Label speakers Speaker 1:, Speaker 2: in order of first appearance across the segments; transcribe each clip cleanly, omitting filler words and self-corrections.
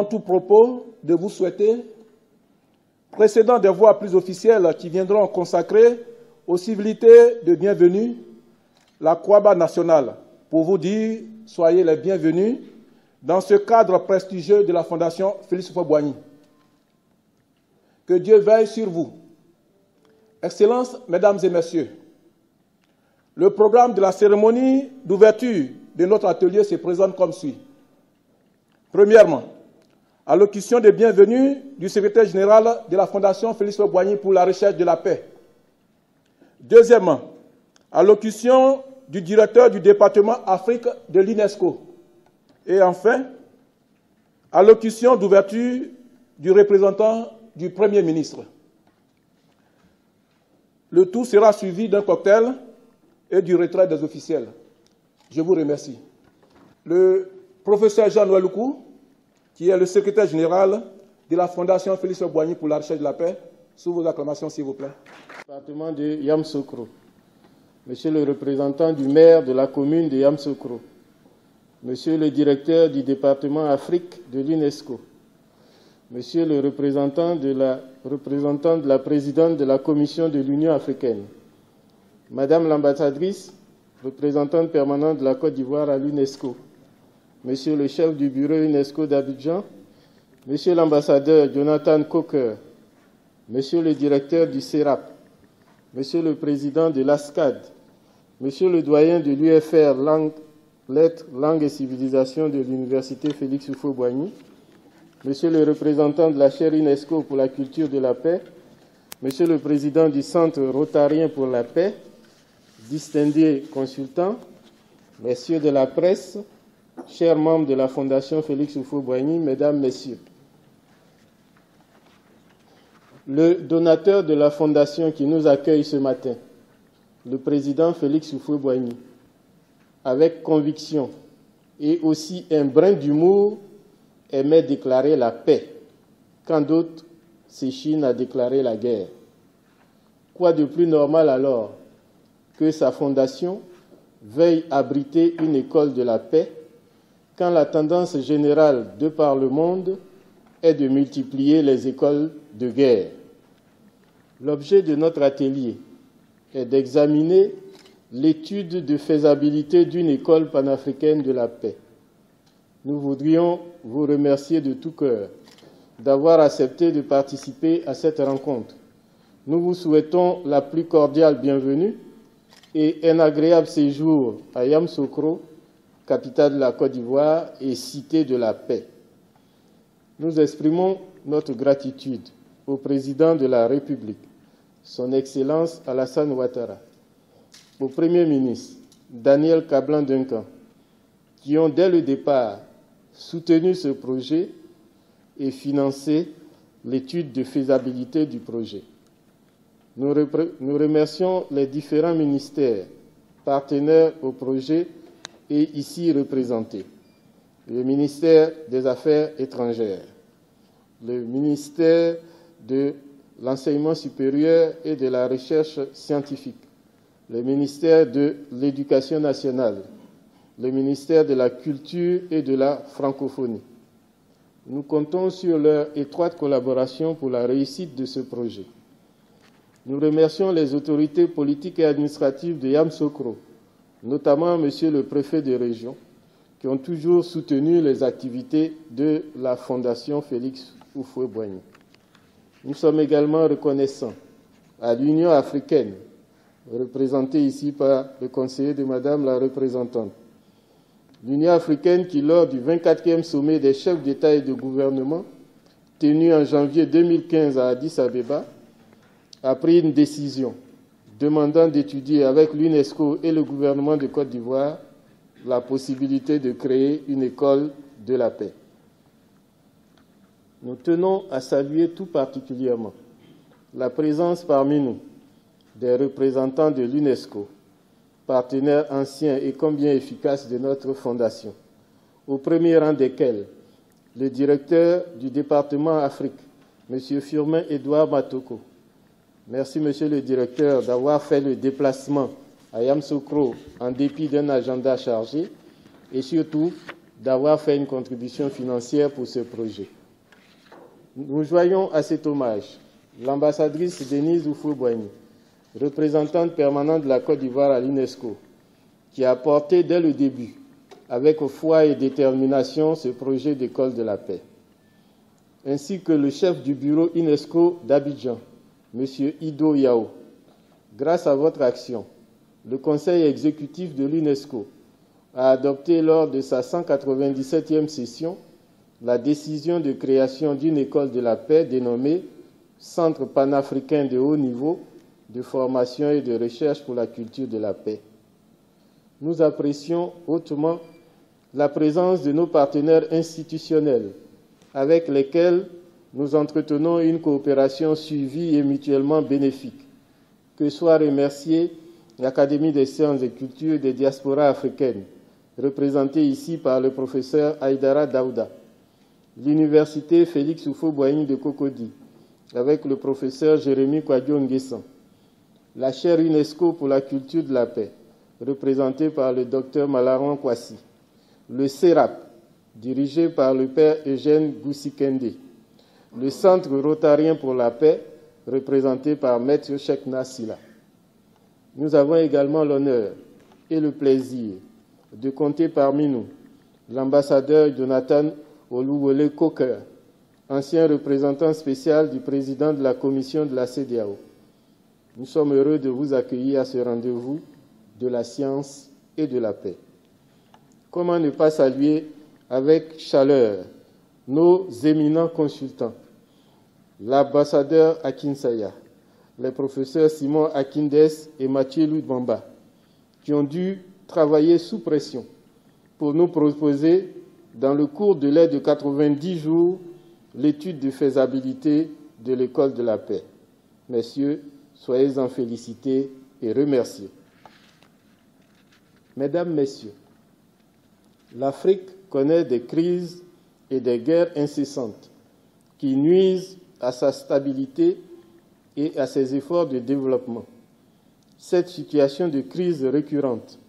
Speaker 1: avant tout propos de vous souhaiter, précédant des voix plus officielles qui viendront consacrer aux civilités de bienvenue la Croix-Bas nationale, pour vous dire soyez les bienvenus dans ce cadre prestigieux de la Fondation Félix Houphouët-Boigny. Que Dieu veille sur vous. Excellences, Mesdames et Messieurs, le programme de la cérémonie d'ouverture de notre atelier se présente comme suit. Premièrement, allocution de bienvenue du secrétaire général de la Fondation Félix Houphouët-Boigny pour la recherche de la paix. Deuxièmement, allocution du directeur du département Afrique de l'UNESCO. Et enfin, allocution d'ouverture du représentant du Premier ministre. Le tout sera suivi d'un cocktail et du retrait des officiels. Je vous remercie. Le professeur Jean-Noël Loukou, qui est le secrétaire général de la Fondation Félix Houphouët-Boigny pour la recherche de la paix, sous vos acclamations, s'il vous plaît.
Speaker 2: Département de Yamoussoukro. Monsieur le représentant du maire de la commune de Yamoussoukro. Monsieur le directeur du département Afrique de l'UNESCO. Monsieur le représentant de la présidente de la Commission de l'Union africaine. Madame l'ambassadrice, représentante permanente de la Côte d'Ivoire à l'UNESCO. Monsieur le chef du bureau UNESCO d'Abidjan. Monsieur l'ambassadeur Jonathan Coker. Monsieur le directeur du CERAP. Monsieur le président de l'ASCAD. Monsieur le doyen de l'UFR Lettres, Langues et Civilisations de l'Université Félix Houphouët-Boigny. Monsieur le représentant de la chaire UNESCO pour la culture de la paix. Monsieur le président du Centre rotarien pour la paix. Distingués consultants. Messieurs de la presse. Chers membres de la Fondation Félix Houphouët-Boigny, Mesdames, Messieurs. Le donateur de la Fondation qui nous accueille ce matin, le président Félix Houphouët-Boigny, avec conviction et aussi un brin d'humour, aimait déclarer la paix, quand d'autres s'échinent à déclarer la guerre. Quoi de plus normal alors que sa fondation veuille abriter une école de la paix, quand la tendance générale de par le monde est de multiplier les écoles de guerre. L'objet de notre atelier est d'examiner l'étude de faisabilité d'une école panafricaine de la paix. Nous voudrions vous remercier de tout cœur d'avoir accepté de participer à cette rencontre. Nous vous souhaitons la plus cordiale bienvenue et un agréable séjour à Yamoussoukro, capitale de la Côte d'Ivoire et cité de la paix. Nous exprimons notre gratitude au président de la République, son Excellence Alassane Ouattara, au Premier ministre Daniel Kablan-Duncan, qui ont dès le départ soutenu ce projet et financé l'étude de faisabilité du projet. Nous remercions les différents ministères partenaires au projet et ici représentés. Le ministère des Affaires étrangères, le ministère de l'Enseignement supérieur et de la Recherche scientifique, le ministère de l'Éducation nationale, le ministère de la Culture et de la Francophonie. Nous comptons sur leur étroite collaboration pour la réussite de ce projet. Nous remercions les autorités politiques et administratives de Yamoussoukro, notamment Monsieur le préfet de région, qui ont toujours soutenu les activités de la Fondation Félix Houphouët-Boigny. Nous sommes également reconnaissants à l'Union africaine, représentée ici par le conseiller de Madame la représentante. L'Union africaine qui, lors du 24e sommet des chefs d'État et de gouvernement, tenu en janvier 2015 à Addis Abeba, a pris une décision demandant d'étudier avec l'UNESCO et le gouvernement de Côte d'Ivoire la possibilité de créer une école de la paix. Nous tenons à saluer tout particulièrement la présence parmi nous des représentants de l'UNESCO, partenaires anciens et combien efficaces de notre fondation, au premier rang desquels le directeur du département Afrique, M. Firmin Edouard Matoko. Merci, Monsieur le directeur, d'avoir fait le déplacement à Yamoussoukro en dépit d'un agenda chargé et surtout d'avoir fait une contribution financière pour ce projet. Nous joignons à cet hommage l'ambassadrice Denise Oufoué-Boigny, représentante permanente de la Côte d'Ivoire à l'UNESCO, qui a porté dès le début, avec foi et détermination, ce projet d'école de la paix, ainsi que le chef du bureau UNESCO d'Abidjan, M. Ido Yao. Grâce à votre action, le Conseil exécutif de l'UNESCO a adopté lors de sa 197e session la décision de création d'une école de la paix dénommée Centre panafricain de haut niveau de formation et de recherche pour la culture de la paix. Nous apprécions hautement la présence de nos partenaires institutionnels avec lesquels nous entretenons une coopération suivie et mutuellement bénéfique. Que soit remerciée l'Académie des sciences et cultures des diasporas africaines, représentée ici par le professeur Aïdara Daouda, l'Université Félix Houphouët-Boigny de Cocody, avec le professeur Jérémy Kouadio Nguessan, la chaire UNESCO pour la culture de la paix, représentée par le docteur Malaron Kwasi, le CERAP, dirigé par le père Eugène Goussikende, le Centre rotarien pour la paix, représenté par Maître Chekna Silla. Nous avons également l'honneur et le plaisir de compter parmi nous l'ambassadeur Jonathan Oluwole Coker, ancien représentant spécial du président de la commission de la CEDEAO. Nous sommes heureux de vous accueillir à ce rendez-vous de la science et de la paix. Comment ne pas saluer avec chaleur nos éminents consultants, l'ambassadeur Akinsaya, les professeurs Simon Akindes et Mathieu Loudbamba, qui ont dû travailler sous pression pour nous proposer, dans le cours de l'aide de 90 jours, l'étude de faisabilité de l'école de la paix. Messieurs, soyez-en félicités et remerciés. Mesdames, Messieurs, l'Afrique connaît des crises et des guerres incessantes qui nuisent à sa stabilité et à ses efforts de développement. Cette situation de crise récurrente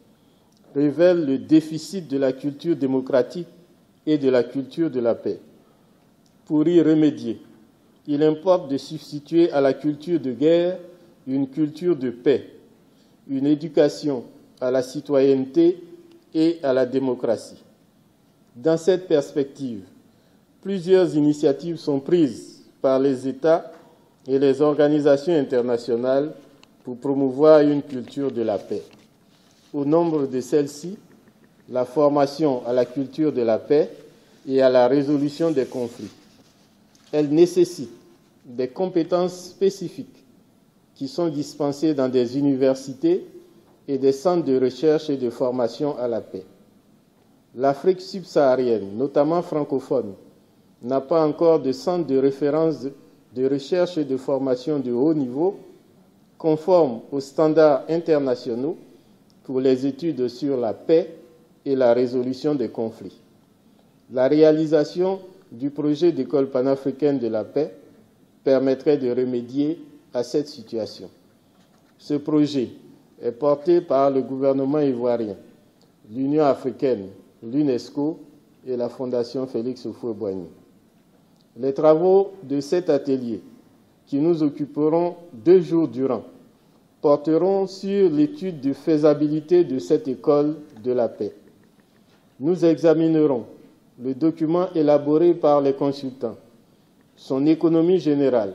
Speaker 2: révèle le déficit de la culture démocratique et de la culture de la paix. Pour y remédier, il importe de substituer à la culture de guerre une culture de paix, une éducation à la citoyenneté et à la démocratie. Dans cette perspective, plusieurs initiatives sont prises par les États et les organisations internationales pour promouvoir une culture de la paix. Au nombre de celles-ci, la formation à la culture de la paix et à la résolution des conflits. Elle nécessite des compétences spécifiques qui sont dispensées dans des universités et des centres de recherche et de formation à la paix. L'Afrique subsaharienne, notamment francophone, n'a pas encore de centre de référence de recherche et de formation de haut niveau conforme aux standards internationaux pour les études sur la paix et la résolution des conflits. La réalisation du projet d'école panafricaine de la paix permettrait de remédier à cette situation. Ce projet est porté par le gouvernement ivoirien, l'Union africaine, l'UNESCO et la Fondation Félix Houphouët-Boigny. Les travaux de cet atelier, qui nous occuperont 2 jours durant, porteront sur l'étude de faisabilité de cette école de la paix. Nous examinerons le document élaboré par les consultants, son économie générale,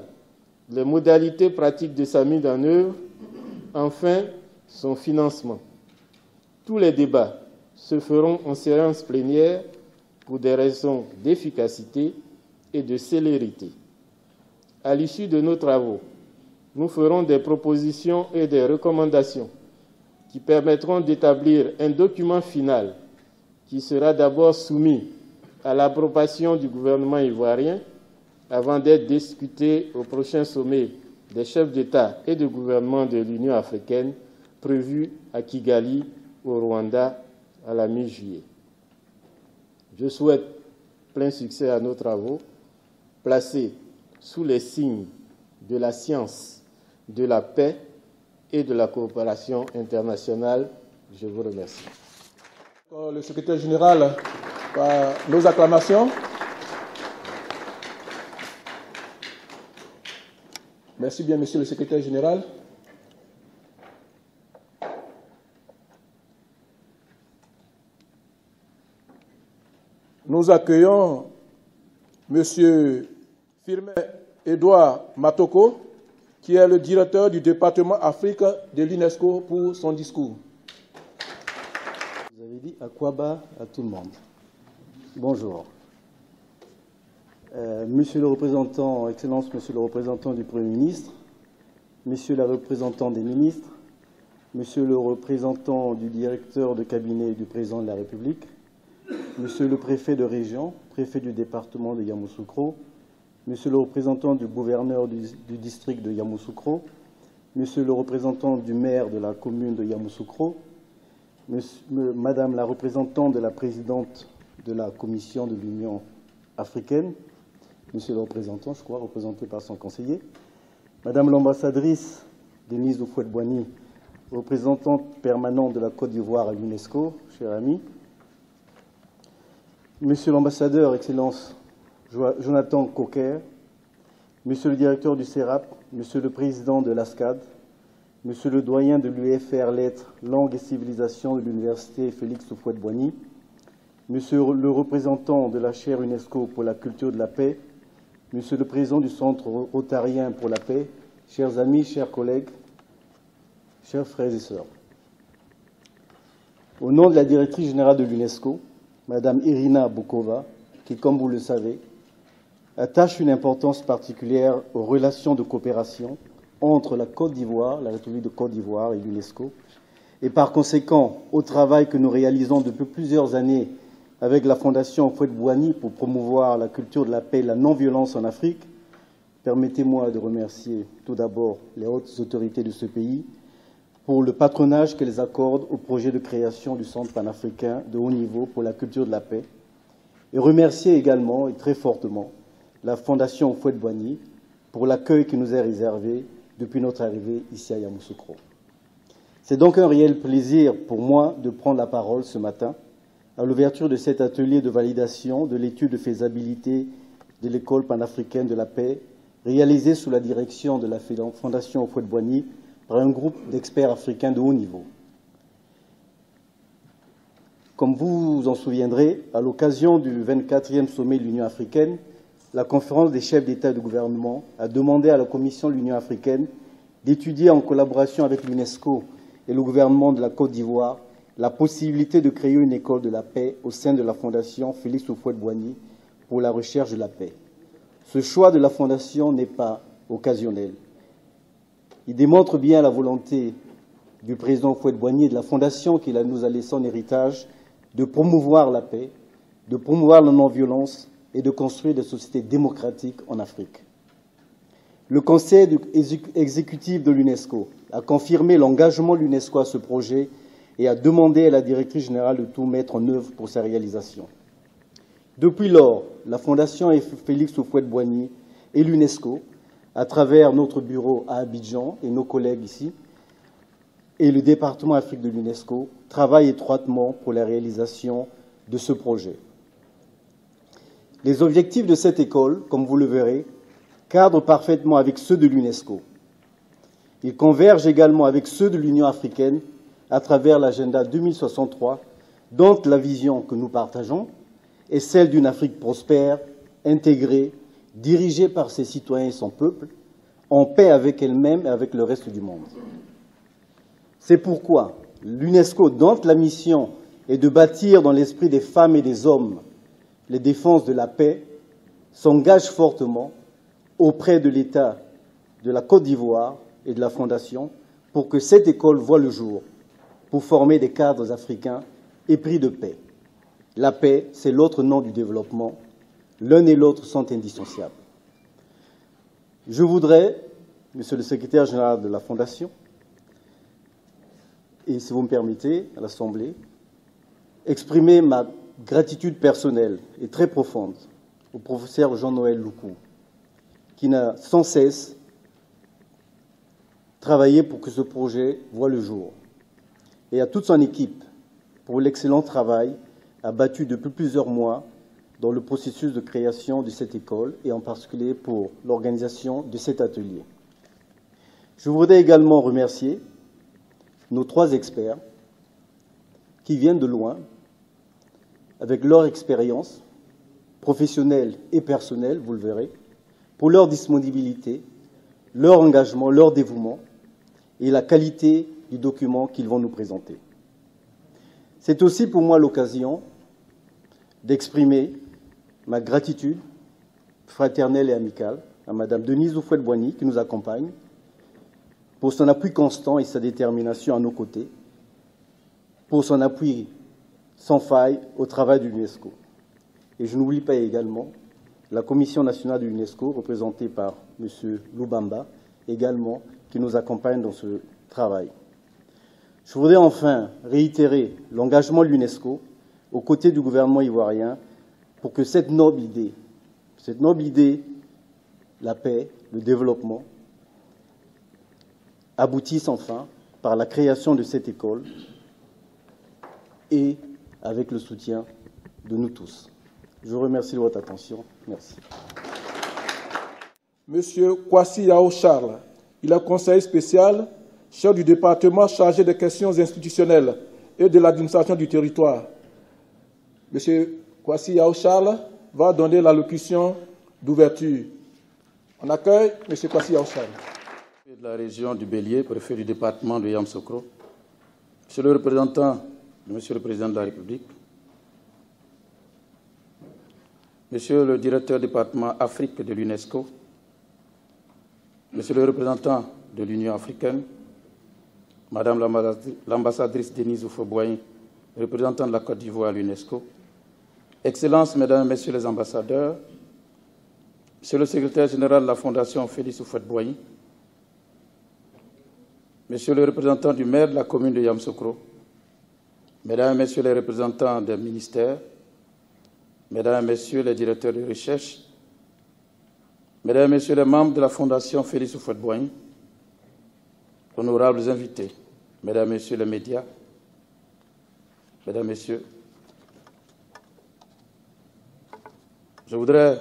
Speaker 2: les modalités pratiques de sa mise en œuvre, enfin son financement. Tous les débats se feront en séance plénière pour des raisons d'efficacité et de célérité. À l'issue de nos travaux, nous ferons des propositions et des recommandations qui permettront d'établir un document final qui sera d'abord soumis à l'approbation du gouvernement ivoirien avant d'être discuté au prochain sommet des chefs d'État et de gouvernement de l'Union africaine prévu à Kigali, au Rwanda, à la mi-juillet. Je souhaite plein succès à nos travaux, placés sous les signes de la science, de la paix et de la coopération internationale. Je vous remercie.
Speaker 1: Le secrétaire général par nos acclamations. Merci bien, Monsieur le Secrétaire général. Nous accueillons Monsieur Firmin Edouard Matoko, qui est le directeur du département Afrique de l'UNESCO, pour son discours.
Speaker 3: Vous avez dit Akwaba à tout le monde. Bonjour. Monsieur le représentant, Excellence, Monsieur le représentant du Premier ministre, Monsieur le représentant des ministres, Monsieur le représentant du directeur de cabinet du président de la République, Monsieur le préfet de région, préfet du département de Yamoussoukro, Monsieur le représentant du gouverneur du district de Yamoussoukro, Monsieur le représentant du maire de la commune de Yamoussoukro, Madame la représentante de la présidente de la Commission de l'Union africaine, Monsieur le représentant, je crois, représenté par son conseiller, Madame l'ambassadrice Denise Houphouët-Boigny, représentante permanente de la Côte d'Ivoire à l'UNESCO, chers amis, Monsieur l'ambassadeur, Excellence Jonathan Coquer, Monsieur le directeur du CERAP, Monsieur le président de l'ASCAD, Monsieur le doyen de l'UFR Lettres, Langues et Civilisations de l'Université Félix Houphouët-Boigny, Monsieur le représentant de la chaire UNESCO pour la culture de la paix, Monsieur le président du Centre rotarien pour la paix, chers amis, chers collègues, chers frères et sœurs. Au nom de la directrice générale de l'UNESCO, Madame Irina Boukova, qui, comme vous le savez, attache une importance particulière aux relations de coopération entre la Côte d'Ivoire, la République de Côte d'Ivoire et l'UNESCO, et par conséquent au travail que nous réalisons depuis plusieurs années avec la Fondation Houphouët-Boigny pour promouvoir la culture de la paix et la non-violence en Afrique, permettez-moi de remercier tout d'abord les hautes autorités de ce pays pour le patronage qu'elles accordent au projet de création du Centre panafricain de haut niveau pour la culture de la paix, et remercier également et très fortement la Fondation Houphouët-Boigny pour l'accueil qui nous est réservé depuis notre arrivée ici à Yamoussoukro. C'est donc un réel plaisir pour moi de prendre la parole ce matin à l'ouverture de cet atelier de validation de l'étude de faisabilité de l'École panafricaine de la paix, réalisée sous la direction de la Fondation Houphouët-Boigny par un groupe d'experts africains de haut niveau. Comme vous vous en souviendrez, à l'occasion du 24e sommet de l'Union africaine, la conférence des chefs d'État et de gouvernement a demandé à la Commission de l'Union africaine d'étudier en collaboration avec l'UNESCO et le gouvernement de la Côte d'Ivoire la possibilité de créer une école de la paix au sein de la Fondation Félix Houphouët-Boigny pour la recherche de la paix. Ce choix de la Fondation n'est pas occasionnel. Il démontre bien la volonté du président Houphouët-Boigny et de la Fondation qu'il nous a laissé en héritage de promouvoir la paix, de promouvoir la non-violence et de construire des sociétés démocratiques en Afrique. Le Conseil exécutif de l'UNESCO a confirmé l'engagement de l'UNESCO à ce projet et a demandé à la directrice générale de tout mettre en œuvre pour sa réalisation. Depuis lors, la Fondation Félix Houphouët-Boigny et l'UNESCO, à travers notre bureau à Abidjan et nos collègues ici, et le département Afrique de l'UNESCO, travaillent étroitement pour la réalisation de ce projet. Les objectifs de cette école, comme vous le verrez, cadrent parfaitement avec ceux de l'UNESCO. Ils convergent également avec ceux de l'Union africaine à travers l'agenda 2063, dont la vision que nous partageons est celle d'une Afrique prospère, intégrée, dirigée par ses citoyens et son peuple, en paix avec elle-même et avec le reste du monde. C'est pourquoi l'UNESCO, dont la mission est de bâtir dans l'esprit des femmes et des hommes les défenses de la paix, s'engage fortement auprès de l'État de la Côte d'Ivoire et de la Fondation pour que cette école voie le jour, pour former des cadres africains épris de paix. La paix, c'est l'autre nom du développement. L'un et l'autre sont indissociables. Je voudrais, Monsieur le secrétaire général de la Fondation, et si vous me permettez, à l'Assemblée, exprimer ma gratitude personnelle et très profonde au professeur Jean-Noël Loukou, qui n'a sans cesse travaillé pour que ce projet voie le jour, et à toute son équipe pour l'excellent travail abattus depuis plusieurs mois dans le processus de création de cette école et en particulier pour l'organisation de cet atelier. Je voudrais également remercier nos 3 experts qui viennent de loin avec leur expérience professionnelle et personnelle, vous le verrez, pour leur disponibilité, leur engagement, leur dévouement et la qualité du document qu'ils vont nous présenter. C'est aussi pour moi l'occasion d'exprimer ma gratitude fraternelle et amicale à Mme Denise Houphouët-Boigny qui nous accompagne pour son appui constant et sa détermination à nos côtés, pour son appui sans faille au travail de l'UNESCO. Et je n'oublie pas également la Commission nationale de l'UNESCO, représentée par M. Loubamba, également, qui nous accompagne dans ce travail. Je voudrais enfin réitérer l'engagement de l'UNESCO aux côtés du gouvernement ivoirien pour que cette noble idée, la paix, le développement, aboutisse enfin par la création de cette école et avec le soutien de nous tous. Je vous remercie de votre attention. Merci.
Speaker 1: Monsieur Kwasi Yao Charles, il est conseiller spécial, chef du département chargé des questions institutionnelles et de l'administration du territoire. Monsieur Kwasi Yao Charles va donner l'allocution d'ouverture. On accueille Monsieur Kwasi Yao Charles.
Speaker 4: De la région du Bélier, préfet du département de Yamoussoukro, Monsieur le représentant de Monsieur le Président de la République, Monsieur le directeur du département Afrique de l'UNESCO, Monsieur le représentant de l'Union africaine, Madame l'ambassadrice Denise Houphouët-Boigny, représentant de la Côte d'Ivoire à l'UNESCO, Excellences, Mesdames et Messieurs les ambassadeurs, Monsieur le secrétaire général de la Fondation Félix Houphouët-Boigny, Monsieur le représentant du maire de la commune de Yamoussoukro, Mesdames et Messieurs les représentants des ministères, Mesdames et Messieurs les directeurs de recherche, Mesdames et Messieurs les membres de la Fondation Félix Houphouët-Boigny, honorables invités, Mesdames et Messieurs les médias, Mesdames et Messieurs, je voudrais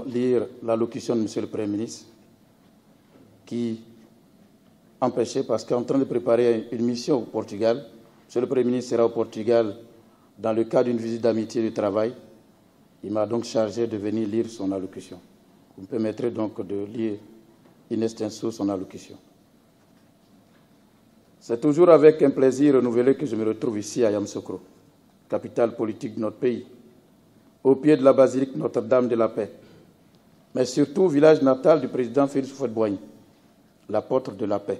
Speaker 4: lire l'allocution de Monsieur le Premier ministre qui empêché parce qu'en train de préparer une mission au Portugal. Monsieur le Premier ministre sera au Portugal dans le cadre d'une visite d'amitié et de travail. Il m'a donc chargé de venir lire son allocution. Vous me permettrez donc de lire in extenso son allocution. C'est toujours avec un plaisir renouvelé que je me retrouve ici à Yamoussoukro, capitale politique de notre pays, au pied de la basilique Notre-Dame de la Paix, mais surtout village natal du président Félix Houphouët-Boigny, l'apôtre de la paix.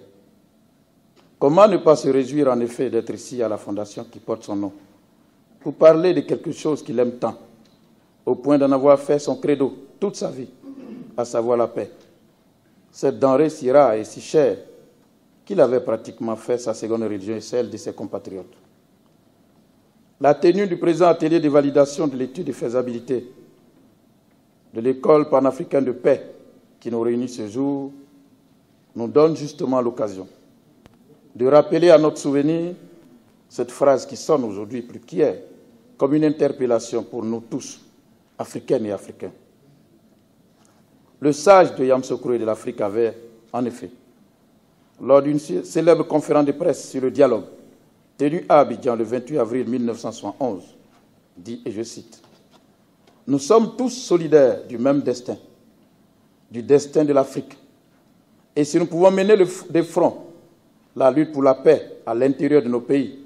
Speaker 4: Comment ne pas se réjouir en effet d'être ici à la fondation qui porte son nom, pour parler de quelque chose qu'il aime tant, au point d'en avoir fait son credo toute sa vie, à savoir la paix. Cette denrée si rare et si chère qu'il avait pratiquement fait sa seconde religion et celle de ses compatriotes. La tenue du présent atelier de validation de l'étude de faisabilité de l'école panafricaine de paix qui nous réunit ce jour nous donne justement l'occasion de rappeler à notre souvenir cette phrase qui sonne aujourd'hui plus qu'hier comme une interpellation pour nous tous, Africaines et Africains. Le sage de Yamoussoukro et de l'Afrique avait, en effet, lors d'une célèbre conférence de presse sur le dialogue, tenue à Abidjan le 28 avril 1971, dit, et je cite, « Nous sommes tous solidaires du même destin, du destin de l'Afrique. Et si nous pouvons mener de front la lutte pour la paix à l'intérieur de nos pays,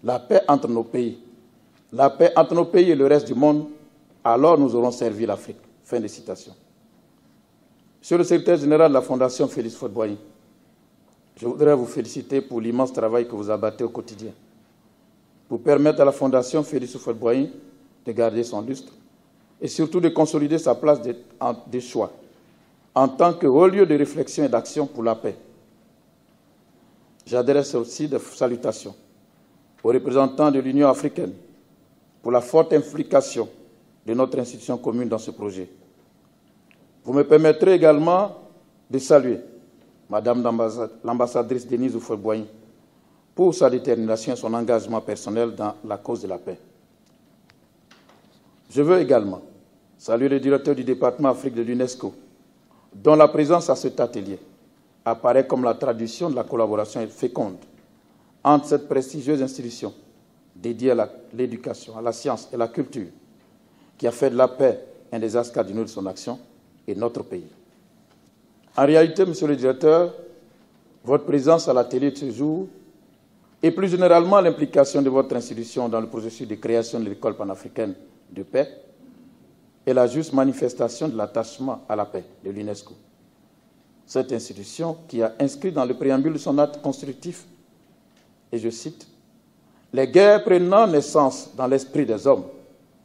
Speaker 4: la paix entre nos pays, la paix entre nos pays et le reste du monde, alors nous aurons servi l'Afrique. » Fin de citation. Monsieur le secrétaire général de la Fondation Félix Houphouët-Boigny, je voudrais vous féliciter pour l'immense travail que vous abattez au quotidien, pour permettre à la Fondation Félix Houphouët-Boigny de garder son lustre et surtout de consolider sa place de choix en tant que haut lieu de réflexion et d'action pour la paix. J'adresse aussi des salutations aux représentants de l'Union africaine pour la forte implication de notre institution commune dans ce projet. Vous me permettrez également de saluer Madame l'ambassadrice Denise Houphouët-Boigny pour sa détermination et son engagement personnel dans la cause de la paix. Je veux également saluer le directeur du département Afrique de l'UNESCO, dont la présence à cet atelier apparaît comme la traduction de la collaboration féconde entre cette prestigieuse institution dédiée à l'éducation, à la science et à la culture, qui a fait de la paix un des axes cardinaux de son action, et notre pays. En réalité, Monsieur le Directeur, votre présence à l'atelier de ce jour et plus généralement l'implication de votre institution dans le processus de création de l'école panafricaine de paix est la juste manifestation de l'attachement à la paix de l'UNESCO. Cette institution qui a inscrit dans le préambule de son acte constitutif, et je cite, « Les guerres prenant naissance dans l'esprit des hommes,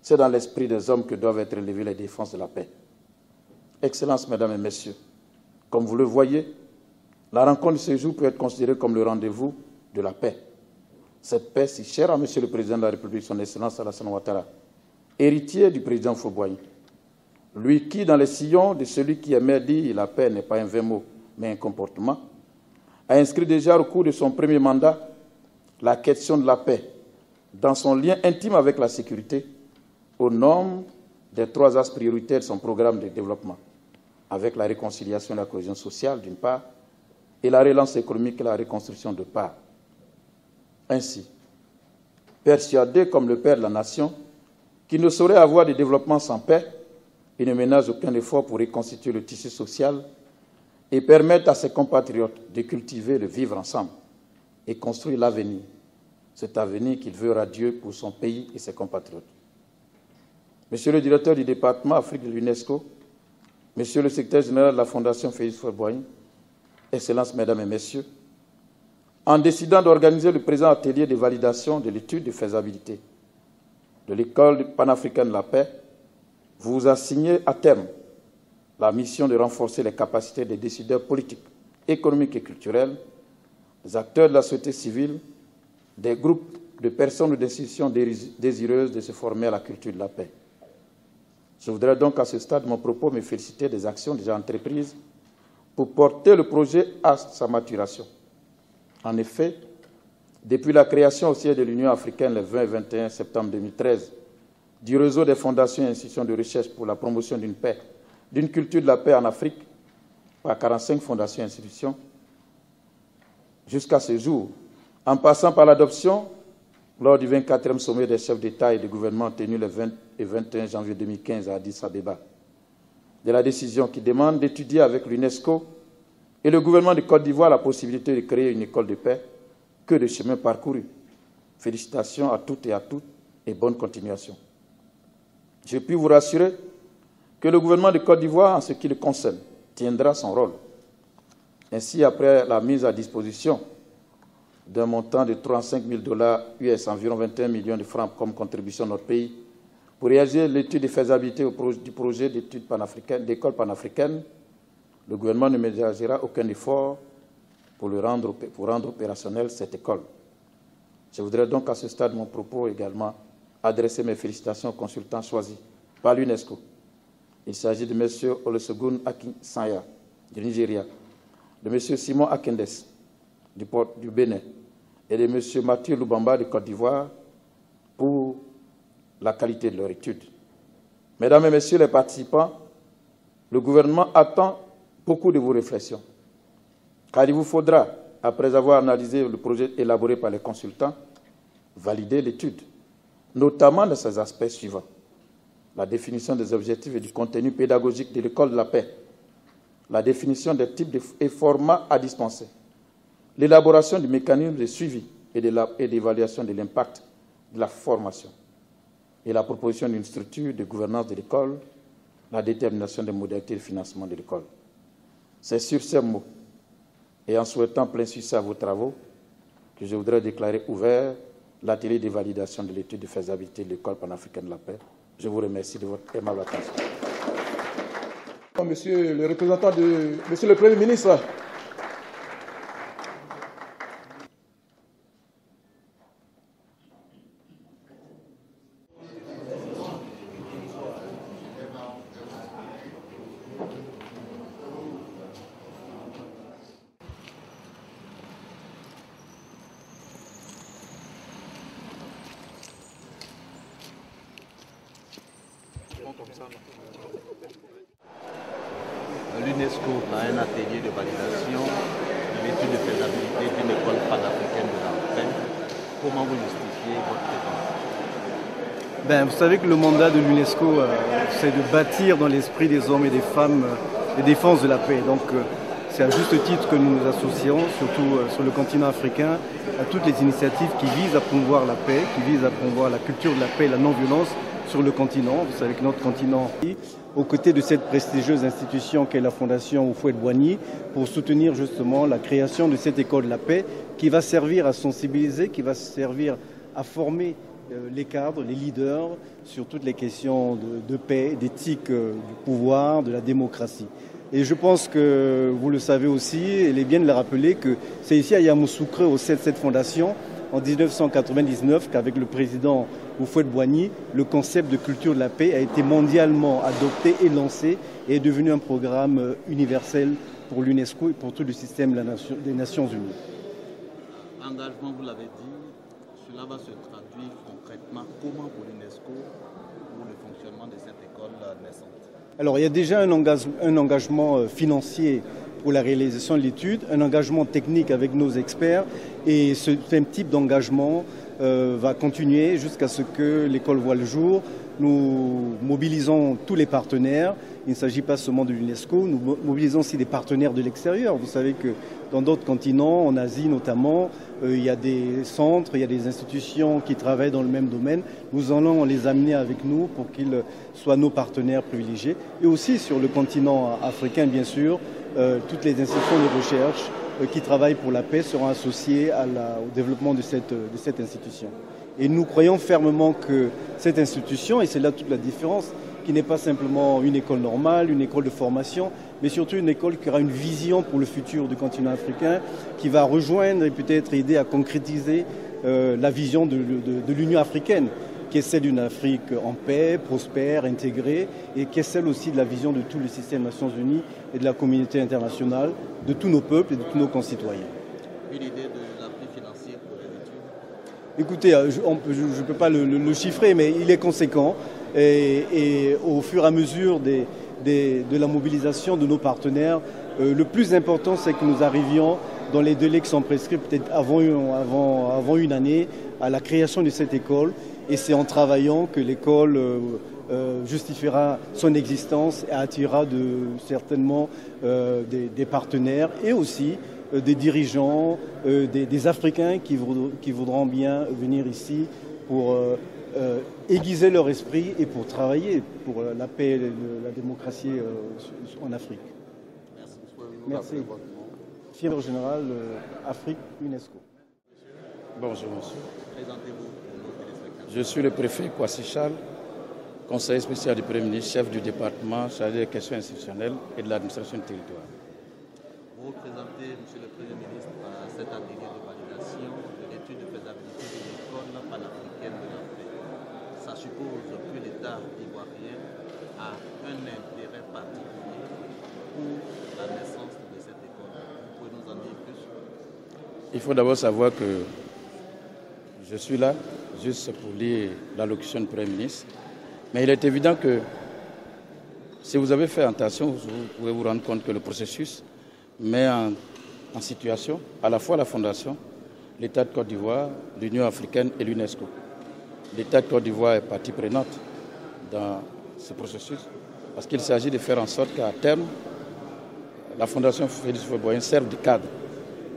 Speaker 4: c'est dans l'esprit des hommes que doivent être élevées les défenses de la paix. » Excellences, Mesdames et Messieurs, comme vous le voyez, la rencontre de ce jour peut être considérée comme le rendez-vous de la paix. Cette paix si chère à Monsieur le Président de la République, son Excellence Alassane Ouattara, héritier du Président Houphouët-Boigny, lui qui, dans les sillons de celui qui aimait dire « la paix n'est pas un vain mot, mais un comportement », a inscrit déjà au cours de son premier mandat la question de la paix, dans son lien intime avec la sécurité, au nombre des 3 axes prioritaires de son programme de développement, avec la réconciliation et la cohésion sociale d'une part, et la relance économique et la reconstruction de part. Ainsi, persuadé comme le père de la nation, qu'il ne saurait avoir de développement sans paix, il ne ménage aucun effort pour reconstituer le tissu social et permettre à ses compatriotes de cultiver le vivre ensemble et construire l'avenir, cet avenir qu'il veut radieux pour son pays et ses compatriotes. Monsieur le directeur du département Afrique de l'UNESCO, Monsieur le secrétaire général de la Fondation Félix Houphouët-Boigny, Excellences, Mesdames et Messieurs, en décidant d'organiser le présent atelier de validation de l'étude de faisabilité de l'école panafricaine de la paix, vous vous assignez à terme la mission de renforcer les capacités des décideurs politiques, économiques et culturels, des acteurs de la société civile, des groupes de personnes ou d'institutions désireuses de se former à la culture de la paix. Je voudrais donc à ce stade de mon propos me féliciter des actions déjà entreprises pour porter le projet à sa maturation. En effet, depuis la création au siège de l'Union africaine le 20 et 21 septembre 2013 du réseau des fondations et institutions de recherche pour la promotion d'une paix, d'une culture de la paix en Afrique, par 45 fondations et institutions, jusqu'à ce jour, en passant par l'adoption, lors du 24e sommet des chefs d'État et de gouvernement tenu le 20 et 21 janvier 2015 à Addis Abeba, de la décision qui demande d'étudier avec l'UNESCO et le gouvernement de Côte d'Ivoire la possibilité de créer une école de paix, que de chemin parcouru. Félicitations à toutes et bonne continuation. Je puis vous rassurer que le gouvernement de Côte d'Ivoire, en ce qui le concerne, tiendra son rôle. Ainsi, après la mise à disposition d'un montant de $35 000 US, environ 21 millions de francs comme contribution de notre pays, pour réaliser l'étude de faisabilité du projet d'études panafricaine, d'école panafricaine, le gouvernement ne ménagera aucun effort pour rendre opérationnelle cette école. Je voudrais donc à ce stade de mon propos également adresser mes félicitations aux consultants choisis par l'UNESCO. Il s'agit de M. Olusegun Akinsanya du Nigeria, de M. Simon Akendes du Bénin et de M. Mathieu Lubamba de Côte d'Ivoire pour la qualité de leur étude. Mesdames et Messieurs les participants, le gouvernement attend beaucoup de vos réflexions, car il vous faudra, après avoir analysé le projet élaboré par les consultants, valider l'étude, notamment dans ses aspects suivants: la définition des objectifs et du contenu pédagogique de l'école de la paix, la définition des types et formats à dispenser, l'élaboration du mécanisme de suivi et d'évaluation de l'impact de la formation, et la proposition d'une structure de gouvernance de l'école, la détermination des modalités de financement de l'école. C'est sur ces mots, et en souhaitant plein succès à vos travaux, que je voudrais déclarer ouvert l'atelier de validation de l'étude de faisabilité de l'école panafricaine de la paix. Je vous remercie de votre aimable attention.
Speaker 1: Monsieur le représentant de Monsieur le Premier ministre,
Speaker 5: L'UNESCO a un atelier de validation de l'étude de faisabilité d'une école panafricaine de la paix. Comment vous justifiez votre présence?
Speaker 3: Vous savez que le mandat de l'UNESCO, c'est de bâtir dans l'esprit des hommes et des femmes les défenses de la paix. Donc c'est à juste titre que nous nous associons, surtout sur le continent africain, à toutes les initiatives qui visent à promouvoir la paix, qui visent à promouvoir la culture de la paix et la non-violence sur le continent. Vous savez que notre continent, aux côtés de cette prestigieuse institution qu'est la Fondation Houphouët-Boigny, pour soutenir justement la création de cette école de la paix qui va servir à sensibiliser, qui va servir à former les cadres, les leaders sur toutes les questions de paix, d'éthique du pouvoir, de la démocratie. Et je pense que vous le savez aussi, il est bien de le rappeler, que c'est ici à Yamoussoukro, au sein de cette fondation, en 1999, qu'avec le président Houphouët-Boigny, le concept de culture de la paix a été mondialement adopté et lancé et est devenu un programme universel pour l'UNESCO et pour tout le système des Nations Unies.
Speaker 5: Engagement, vous l'avez dit, cela va se traduire concrètement comment pour l'UNESCO pour le fonctionnement de cette école naissante?
Speaker 3: Alors il y a déjà un engagement financier pour la réalisation de l'étude, un engagement technique avec nos experts et ce même type d'engagement va continuer jusqu'à ce que l'école voie le jour. Nous mobilisons tous les partenaires. Il ne s'agit pas seulement de l'UNESCO, nous mobilisons aussi des partenaires de l'extérieur. Vous savez que dans d'autres continents, en Asie notamment, il y a des centres, il y a des institutions qui travaillent dans le même domaine. Nous allons les amener avec nous pour qu'ils soient nos partenaires privilégiés. Et aussi sur le continent africain, bien sûr, toutes les institutions de recherche qui travaillent pour la paix seront associées au développement de cette institution. Et nous croyons fermement que cette institution, et c'est là toute la différence, qui n'est pas simplement une école normale, une école de formation, mais surtout une école qui aura une vision pour le futur du continent africain, qui va rejoindre et peut-être aider à concrétiser la vision de l'Union africaine, qui est celle d'une Afrique en paix, prospère, intégrée, et qui est celle aussi de la vision de tout le système des Nations Unies et de la communauté internationale, de tous nos peuples et de tous nos concitoyens.
Speaker 5: Une idée de l'appui financier pour les études?
Speaker 3: Écoutez, je ne peux pas le chiffrer, mais il est conséquent. Et au fur et à mesure de la mobilisation de nos partenaires, le plus important, c'est que nous arrivions dans les délais qui sont prescrits, peut-être avant une année, à la création de cette école. Et c'est en travaillant que l'école justifiera son existence et attirera certainement des partenaires et aussi des dirigeants, des Africains qui voudront bien venir ici pour aiguiser leur esprit et pour travailler pour la paix et la démocratie en Afrique. Merci. Fièvre générale Afrique UNESCO.
Speaker 4: Bonjour monsieur.
Speaker 5: Présentez-vous.
Speaker 4: Je suis le préfet Kwasi Charles, conseiller spécial du Premier ministre, chef du département chargé des questions institutionnelles et de l'administration du territoire.
Speaker 5: Vous représentez, monsieur le Premier ministre, à cet atelier de validation de l'étude de faisabilité de l'école panafricaine de la paix. Ça suppose que l'État ivoirien a un intérêt particulier pour la naissance de cette école. Vous pouvez nous en dire plus?
Speaker 4: Il faut d'abord savoir que je suis là juste pour lire l'allocution du Premier ministre. Mais il est évident que si vous avez fait attention, vous pouvez vous rendre compte que le processus met en situation à la fois la Fondation, l'État de Côte d'Ivoire, l'Union africaine et l'UNESCO. L'État de Côte d'Ivoire est partie prenante dans ce processus parce qu'il s'agit de faire en sorte qu'à terme, la Fondation Félix Houphouët-Boigny serve de cadre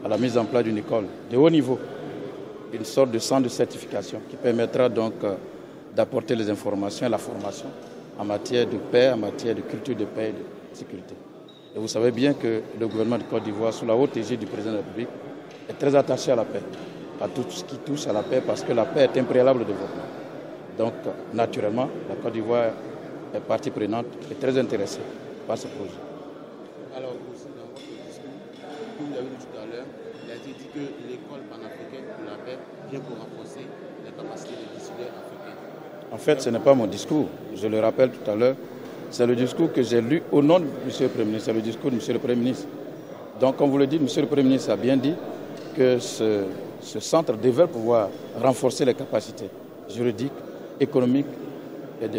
Speaker 4: à la mise en place d'une école de haut niveau, une sorte de centre de certification qui permettra donc d'apporter les informations et la formation en matière de paix, en matière de culture de paix et de sécurité. Et vous savez bien que le gouvernement de Côte d'Ivoire, sous la haute égide du président de la République, est très attaché à la paix, à tout ce qui touche à la paix, parce que la paix est un préalable au développement. Donc, naturellement, la Côte d'Ivoire est partie prenante et très intéressée par ce projet.
Speaker 5: Alors, aussi, dans votre discours, comme vous l'avez dit tout à l'heure, il a été dit que l'école panafricaine pour la paix vient pour renforcer les capacités des décideurs africains.
Speaker 4: En fait, ce n'est pas mon discours. Je le rappelle tout à l'heure. C'est le discours que j'ai lu au nom de M. le Premier ministre. C'est le discours de M. le Premier ministre. Donc, comme vous le dites, M. le Premier ministre a bien dit que ce centre devait pouvoir renforcer les capacités juridiques, économiques et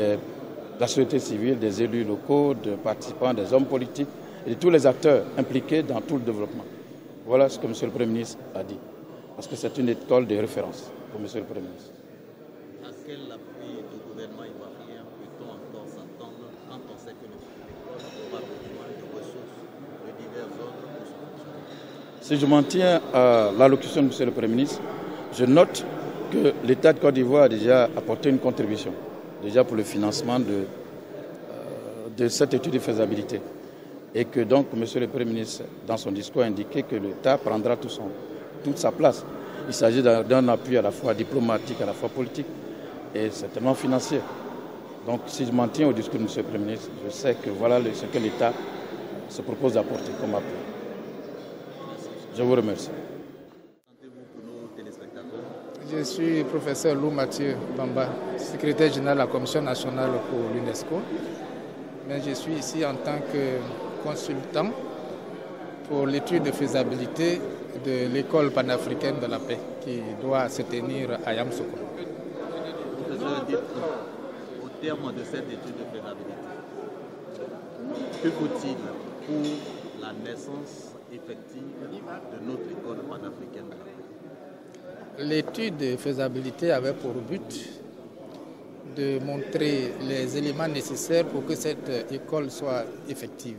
Speaker 4: la société civile, des élus locaux, des participants, des hommes politiques et de tous les acteurs impliqués dans tout le développement. Voilà ce que M. le Premier ministre a dit. Parce que c'est une école de référence pour M. le Premier ministre.
Speaker 5: À quel appui du gouvernement ivoirien peut-on encore s'attendre quand on sait que l'école aura besoin de ressources de divers ordres pour son fonctionnement?
Speaker 4: Si je m'en tiens à l'allocution de M. le Premier ministre, je note que l'État de Côte d'Ivoire a déjà apporté une contribution, déjà pour le financement de cette étude de faisabilité. Et que donc M. le Premier ministre, dans son discours, a indiqué que l'État prendra toute sa place. Il s'agit d'un appui à la fois diplomatique, à la fois politique et certainement financier. Donc si je m'en tiens au discours de M. le Premier ministre, je sais que voilà ce que l'État se propose d'apporter comme appui. Je vous remercie.
Speaker 6: Je suis professeur Lou Mathieu Bamba, secrétaire général de la Commission nationale pour l'UNESCO. Mais je suis ici en tant que consultant pour l'étude de faisabilité de l'école panafricaine de la paix qui doit se tenir à Yamoussoukro.
Speaker 5: Professeur, dites, au terme de cette étude de faisabilité, que faut-il pour la naissance effective de notre école panafricaine de la paix?
Speaker 6: L'étude de faisabilité avait pour but de montrer les éléments nécessaires pour que cette école soit effective.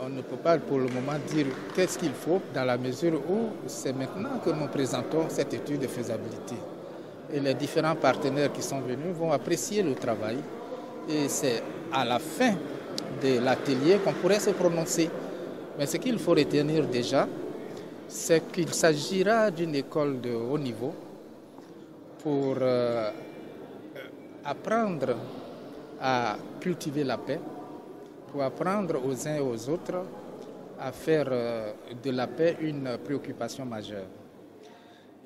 Speaker 6: On ne peut pas pour le moment dire qu'est-ce qu'il faut dans la mesure où c'est maintenant que nous présentons cette étude de faisabilité. Et les différents partenaires qui sont venus vont apprécier le travail et c'est à la fin de l'atelier qu'on pourrait se prononcer. Mais ce qu'il faut retenir déjà, c'est qu'il s'agira d'une école de haut niveau pour apprendre à cultiver la paix, pour apprendre aux uns et aux autres à faire de la paix une préoccupation majeure.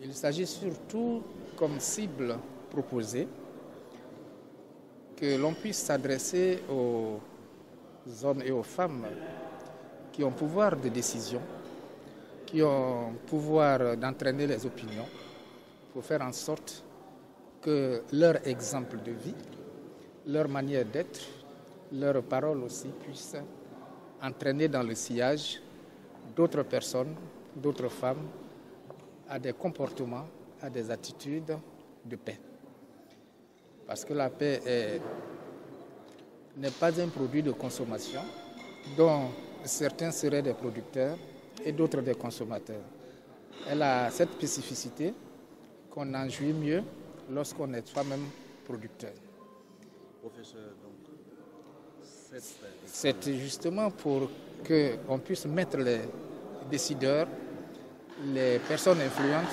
Speaker 6: Il s'agit surtout comme cible proposée que l'on puisse s'adresser aux hommes et aux femmes qui ont pouvoir de décision, qui ont pouvoir d'entraîner les opinions pour faire en sorte que leur exemple de vie, leur manière d'être, leurs paroles aussi puissent entraîner dans le sillage d'autres personnes, d'autres femmes, à des comportements, à des attitudes de paix. Parce que la paix n'est pas un produit de consommation dont certains seraient des producteurs et d'autres des consommateurs. Elle a cette spécificité qu'on en jouit mieux lorsqu'on est soi-même producteur.
Speaker 5: Professeur, donc,
Speaker 6: c'est justement pour qu'on puisse mettre les décideurs, les personnes influentes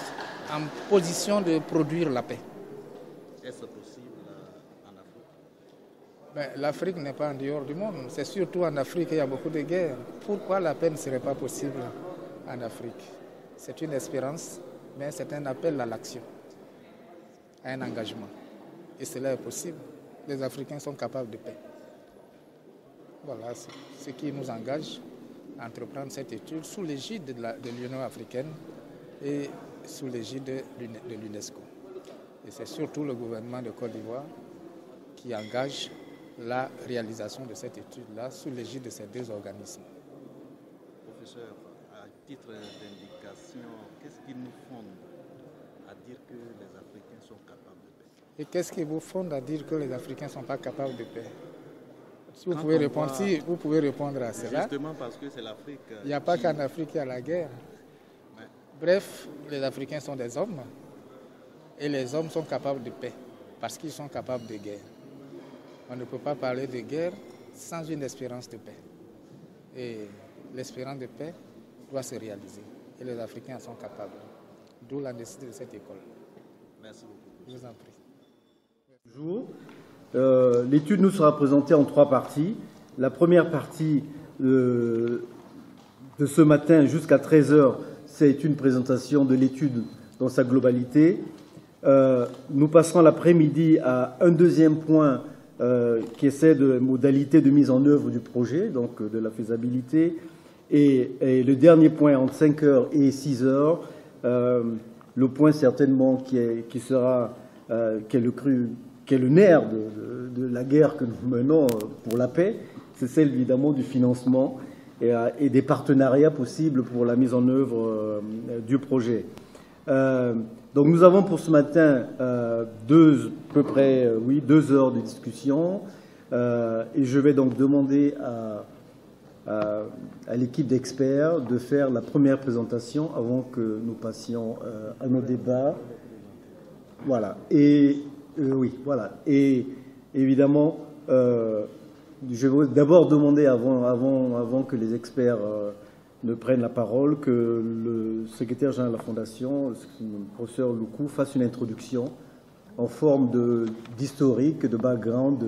Speaker 6: en position de produire la paix.
Speaker 5: Est-ce possible en Afrique?
Speaker 6: Ben, l'Afrique n'est pas en dehors du monde. C'est surtout en Afrique qu'il y a beaucoup de guerres. Pourquoi la paix ne serait pas possible en Afrique? C'est une espérance, mais c'est un appel à l'action, à un engagement. Et cela est possible. Les Africains sont capables de paix. Voilà ce qui nous engage à entreprendre cette étude sous l'égide de l'Union africaine et sous l'égide de l'UNESCO. Et c'est surtout le gouvernement de Côte d'Ivoire qui engage la réalisation de cette étude-là sous l'égide de ces deux organismes.
Speaker 5: Professeur, à titre d'indication, qu'est-ce qui nous fonde à dire que les Africains sont capables de paix?
Speaker 6: Et qu'est-ce qui vous fonde à dire que les Africains ne sont pas capables de paix? Si vous pouvez répondre à cela.
Speaker 5: Justement parce que c'est l'Afrique.
Speaker 6: Il n'y a pas qu'en Afrique qu'il y a la guerre.
Speaker 5: Ouais.
Speaker 6: Bref, les Africains sont des hommes et les hommes sont capables de paix parce qu'ils sont capables de guerre. On ne peut pas parler de guerre sans une espérance de paix. Et l'espérance de paix doit se réaliser. Et les Africains en sont capables. D'où la nécessité de cette école.
Speaker 5: Merci beaucoup.
Speaker 6: Je vous en prie.
Speaker 3: Bonjour. L'étude nous sera présentée en 3 parties. La première partie de ce matin jusqu'à 13h, c'est une présentation de l'étude dans sa globalité. Nous passerons l'après-midi à un deuxième point qui essaie de modalités de mise en œuvre du projet, donc de la faisabilité. Et le dernier point entre 5h et 6h, le point certainement qui est le cru qui est le nerf de la guerre que nous menons pour la paix, c'est celle évidemment du financement et des partenariats possibles pour la mise en œuvre du projet. Donc nous avons pour ce matin à peu près 2 heures de discussion et je vais donc demander à l'équipe d'experts de faire la première présentation avant que nous passions à nos débats. Voilà. Et voilà. Et évidemment, je vais d'abord demander avant que les experts ne prennent la parole, que le secrétaire général de la Fondation, le professeur Loukou, fasse une introduction en forme d'historique, de background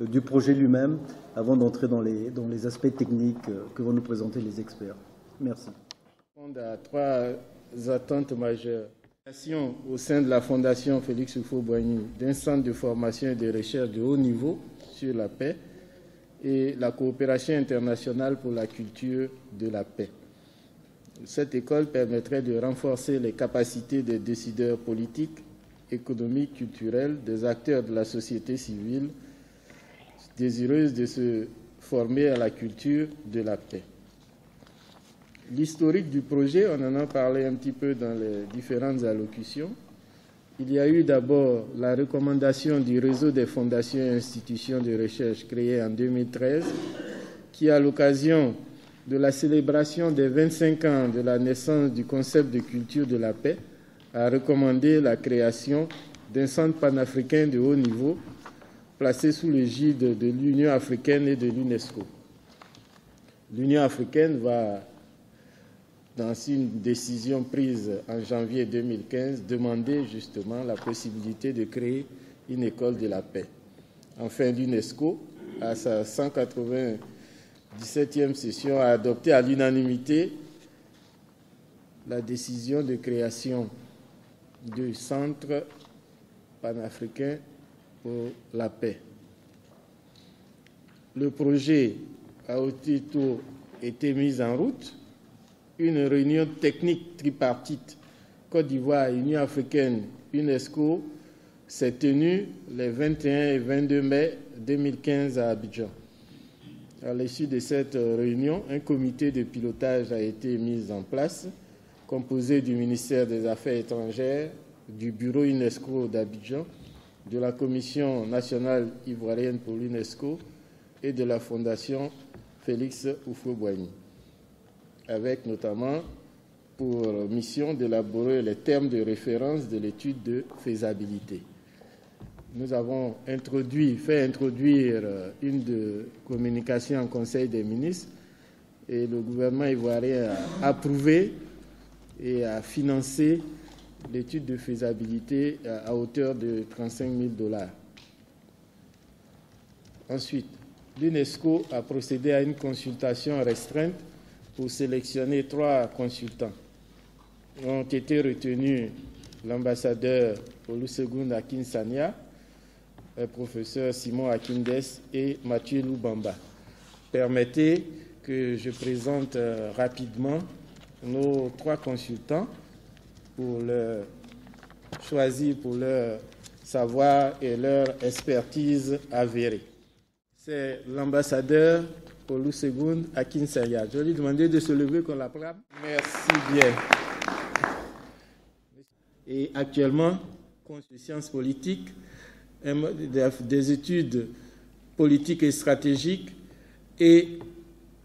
Speaker 3: du projet lui-même, avant d'entrer dans les aspects techniques que vont nous présenter les experts. Merci.
Speaker 2: On a 3 attentes majeures. Au sein de la Fondation Félix Houphouët-Boigny d'un centre de formation et de recherche de haut niveau sur la paix et la coopération internationale pour la culture de la paix. Cette école permettrait de renforcer les capacités des décideurs politiques, économiques, culturels, des acteurs de la société civile désireuses de se former à la culture de la paix. L'historique du projet, on en a parlé un petit peu dans les différentes allocutions. Il y a eu d'abord la recommandation du réseau des fondations et institutions de recherche créé en 2013, qui, à l'occasion de la célébration des 25 ans de la naissance du concept de culture de la paix, a recommandé la création d'un centre panafricain de haut niveau placé sous l'égide de l'Union africaine et de l'UNESCO. L'Union africaine va, dans une décision prise en janvier 2015, demander justement la possibilité de créer une école de la paix. Enfin, l'UNESCO, à sa 197e session, a adopté à l'unanimité la décision de création du Centre panafricain pour la paix. Le projet a aussitôt été mis en route. Une réunion technique tripartite Côte d'Ivoire, Union africaine, UNESCO s'est tenue les 21 et 22 mai 2015 à Abidjan. À l'issue de cette réunion, un comité de pilotage a été mis en place, composé du ministère des Affaires étrangères, du bureau UNESCO d'Abidjan, de la Commission nationale ivoirienne pour l'UNESCO et de la Fondation Félix Houphouët-Boigny, avec notamment pour mission d'élaborer les termes de référence de l'étude de faisabilité. Nous avons fait introduire une communication en Conseil des ministres et le gouvernement ivoirien a approuvé et a financé l'étude de faisabilité à hauteur de $35 000. Ensuite, l'UNESCO a procédé à une consultation restreinte pour sélectionner 3 consultants. Ont été retenus l'ambassadeur Olusegun Akinsanya, le professeur Simon Akindes et Mathieu Loubamba. Permettez que je présente rapidement nos 3 consultants pour leur choisir pour leur savoir et leur expertise avérée. C'est l'ambassadeur Olusegun Akinsanya. Je vais lui demander de se lever qu'on l'acclame. Merci bien. Et actuellement, de sciences politiques, des études politiques et stratégiques et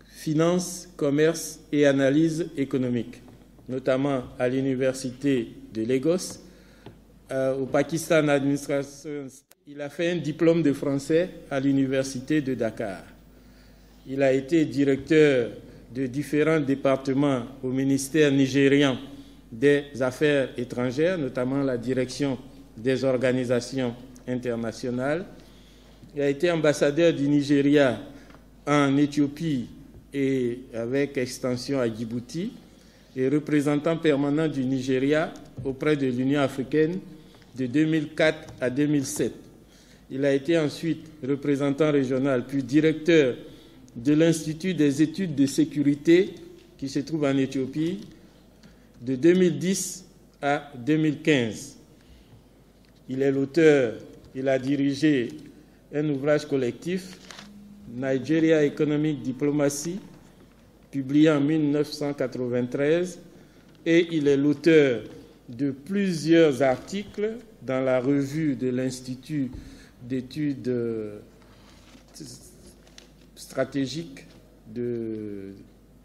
Speaker 2: finances, commerce et analyse économique, notamment à l'université de Lagos, au Pakistan Administration. Il a fait un diplôme de français à l'université de Dakar. Il a été directeur de différents départements au ministère nigérian des Affaires étrangères, notamment la direction des organisations internationales. Il a été ambassadeur du Nigeria en Éthiopie et avec extension à Djibouti et représentant permanent du Nigeria auprès de l'Union africaine de 2004 à 2007. Il a été ensuite représentant régional, puis directeur de l'Institut des études de sécurité qui se trouve en Éthiopie de 2010 à 2015. Il est l'auteur
Speaker 7: il a dirigé un ouvrage collectif, Nigeria Economic Diplomacy, publié en 1993, et il est l'auteur de plusieurs articles dans la revue de l'Institut d'études stratégiques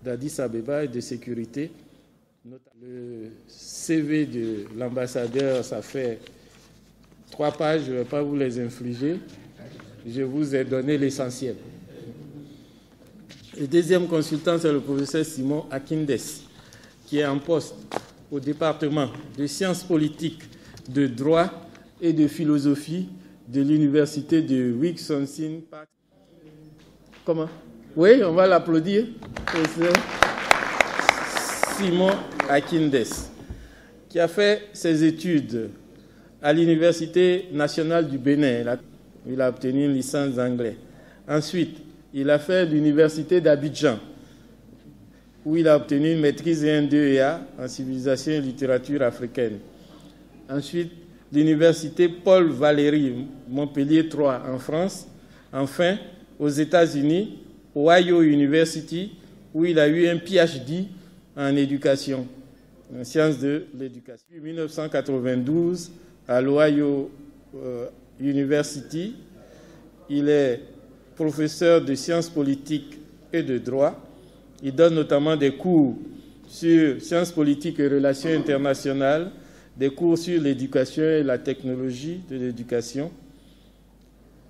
Speaker 7: d'Addis Abeba et de sécurité. Le CV de l'ambassadeur, ça fait 3 pages, je ne vais pas vous les infliger. Je vous ai donné l'essentiel. Le deuxième consultant, c'est le professeur Simon Akindes, qui est en poste au département de sciences politiques, de droit et de philosophie de l'université de Wisconsin. Comment? Oui, on va l'applaudir. Professeur Simon Akindes, qui a fait ses études à l'Université nationale du Bénin. Il a obtenu une licence d'anglais. Ensuite, il a fait l'Université d'Abidjan, où il a obtenu une maîtrise et un DEA en civilisation et littérature africaine. Ensuite, l'Université Paul Valéry, Montpellier 3 en France. Enfin, aux États-Unis, Ohio University, où il a eu un PhD en éducation, en sciences de l'éducation. En 1992, à l'Ohio University, il est professeur de sciences politiques et de droit. Il donne notamment des cours sur sciences politiques et relations internationales, des cours sur l'éducation et la technologie de l'éducation.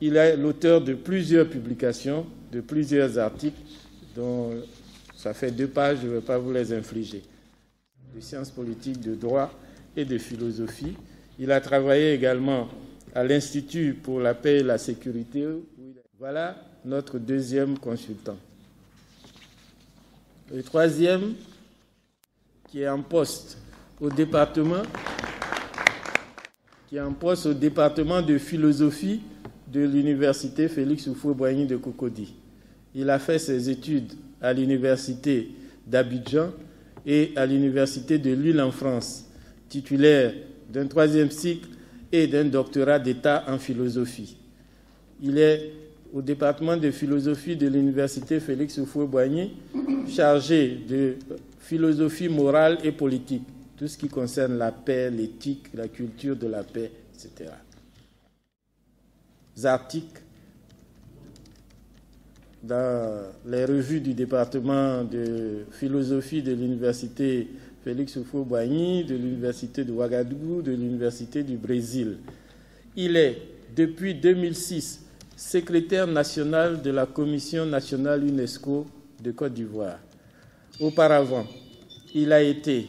Speaker 7: Il est l'auteur de plusieurs publications, de plusieurs articles, dont ça fait 2 pages, je ne vais pas vous les infliger. De sciences politiques, de droit et de philosophie. Il a travaillé également à l'Institut pour la paix et la sécurité. Voilà notre deuxième consultant. Le troisième, qui est en poste au département de philosophie de l'université Félix Houphouët-Boigny de Cocody. Il a fait ses études à l'université d'Abidjan et à l'université de Lille en France, titulaire d'un 3e cycle et d'un doctorat d'État en philosophie. Il est au département de philosophie de l'université Félix Houphouët-Boigny, chargé de philosophie morale et politique, tout ce qui concerne la paix, l'éthique, la culture de la paix, etc. Articles dans les revues du département de philosophie de l'université Félix Houphouët-Boigny, de l'université de Ouagadougou, de l'université du Brésil. Il est, depuis 2006, secrétaire national de la Commission nationale UNESCO de Côte d'Ivoire. Auparavant, il a été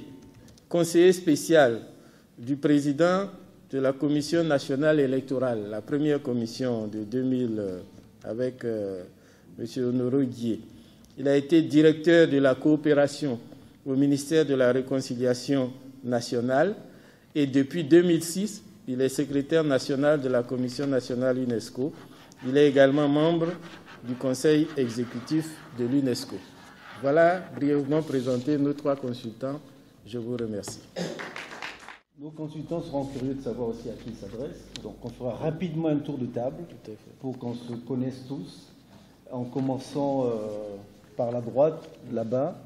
Speaker 7: conseiller spécial du président de la Commission nationale électorale, la première commission de 2000 avec M. Honoré Guier. Il a été directeur de la coopération au ministère de la Réconciliation nationale et depuis 2006, il est secrétaire national de la Commission nationale UNESCO. Il est également membre du conseil exécutif de l'UNESCO. Voilà brièvement présenté nos 3 consultants. Je vous remercie.
Speaker 3: Nos consultants seront curieux de savoir aussi à qui ils s'adressent. Donc on fera rapidement un tour de table pour qu'on se connaisse tous, en commençant par la droite, là-bas.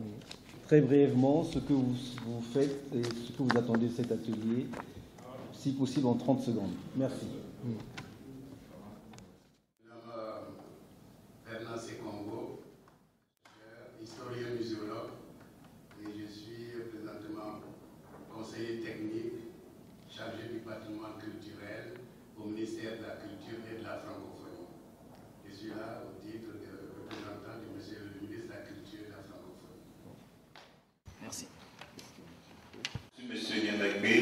Speaker 3: Très brièvement, ce que vous faites et ce que vous attendez de cet atelier, si possible en 30 secondes. Merci.
Speaker 8: Historien muséologue, et je suis présentement conseiller technique chargé du patrimoine culturel au ministère de la Culture et de la Francophonie. Je suis là au titre de représentant du monsieur le ministre de la Culture et de la Francophonie.
Speaker 9: Merci.
Speaker 10: Monsieur Niandagbe,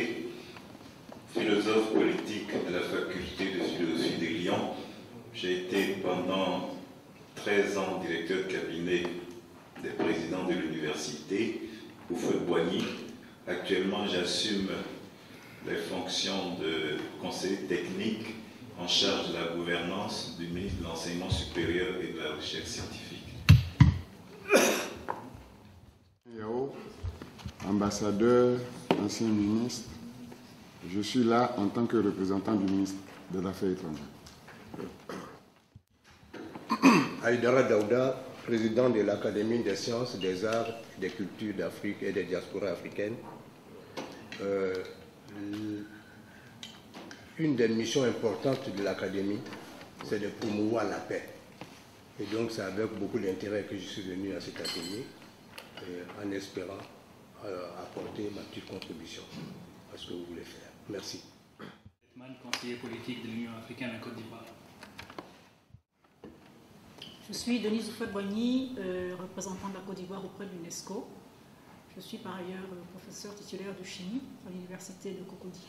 Speaker 10: philosophe politique de la faculté de philosophie de Lyon. J'ai été pendant 13 ans directeur de cabinet des présidents de l'université, Houphouët-Boigny. Actuellement, j'assume les fonctions de conseiller technique en charge de la gouvernance du ministre de l'Enseignement supérieur et de la recherche scientifique.
Speaker 11: Yao, ambassadeur, ancien ministre, je suis là en tant que représentant du ministre des Affaires étrangères.
Speaker 12: Aïdara Daouda, président de l'Académie des sciences, des arts, des cultures d'Afrique et des diasporas africaines. Une des missions importantes de l'Académie, c'est de promouvoir la paix. Et donc c'est avec beaucoup d'intérêt que je suis venu à cet atelier, en espérant apporter ma petite contribution à ce que vous voulez faire. Merci.
Speaker 9: Conseiller politique de l'Union africaine en Côte d'Ivoire.
Speaker 13: Je suis Denise Oufouet-Boigny, représentant de la Côte d'Ivoire auprès de l'UNESCO. Je suis par ailleurs professeur titulaire de chimie à l'université de Cocody.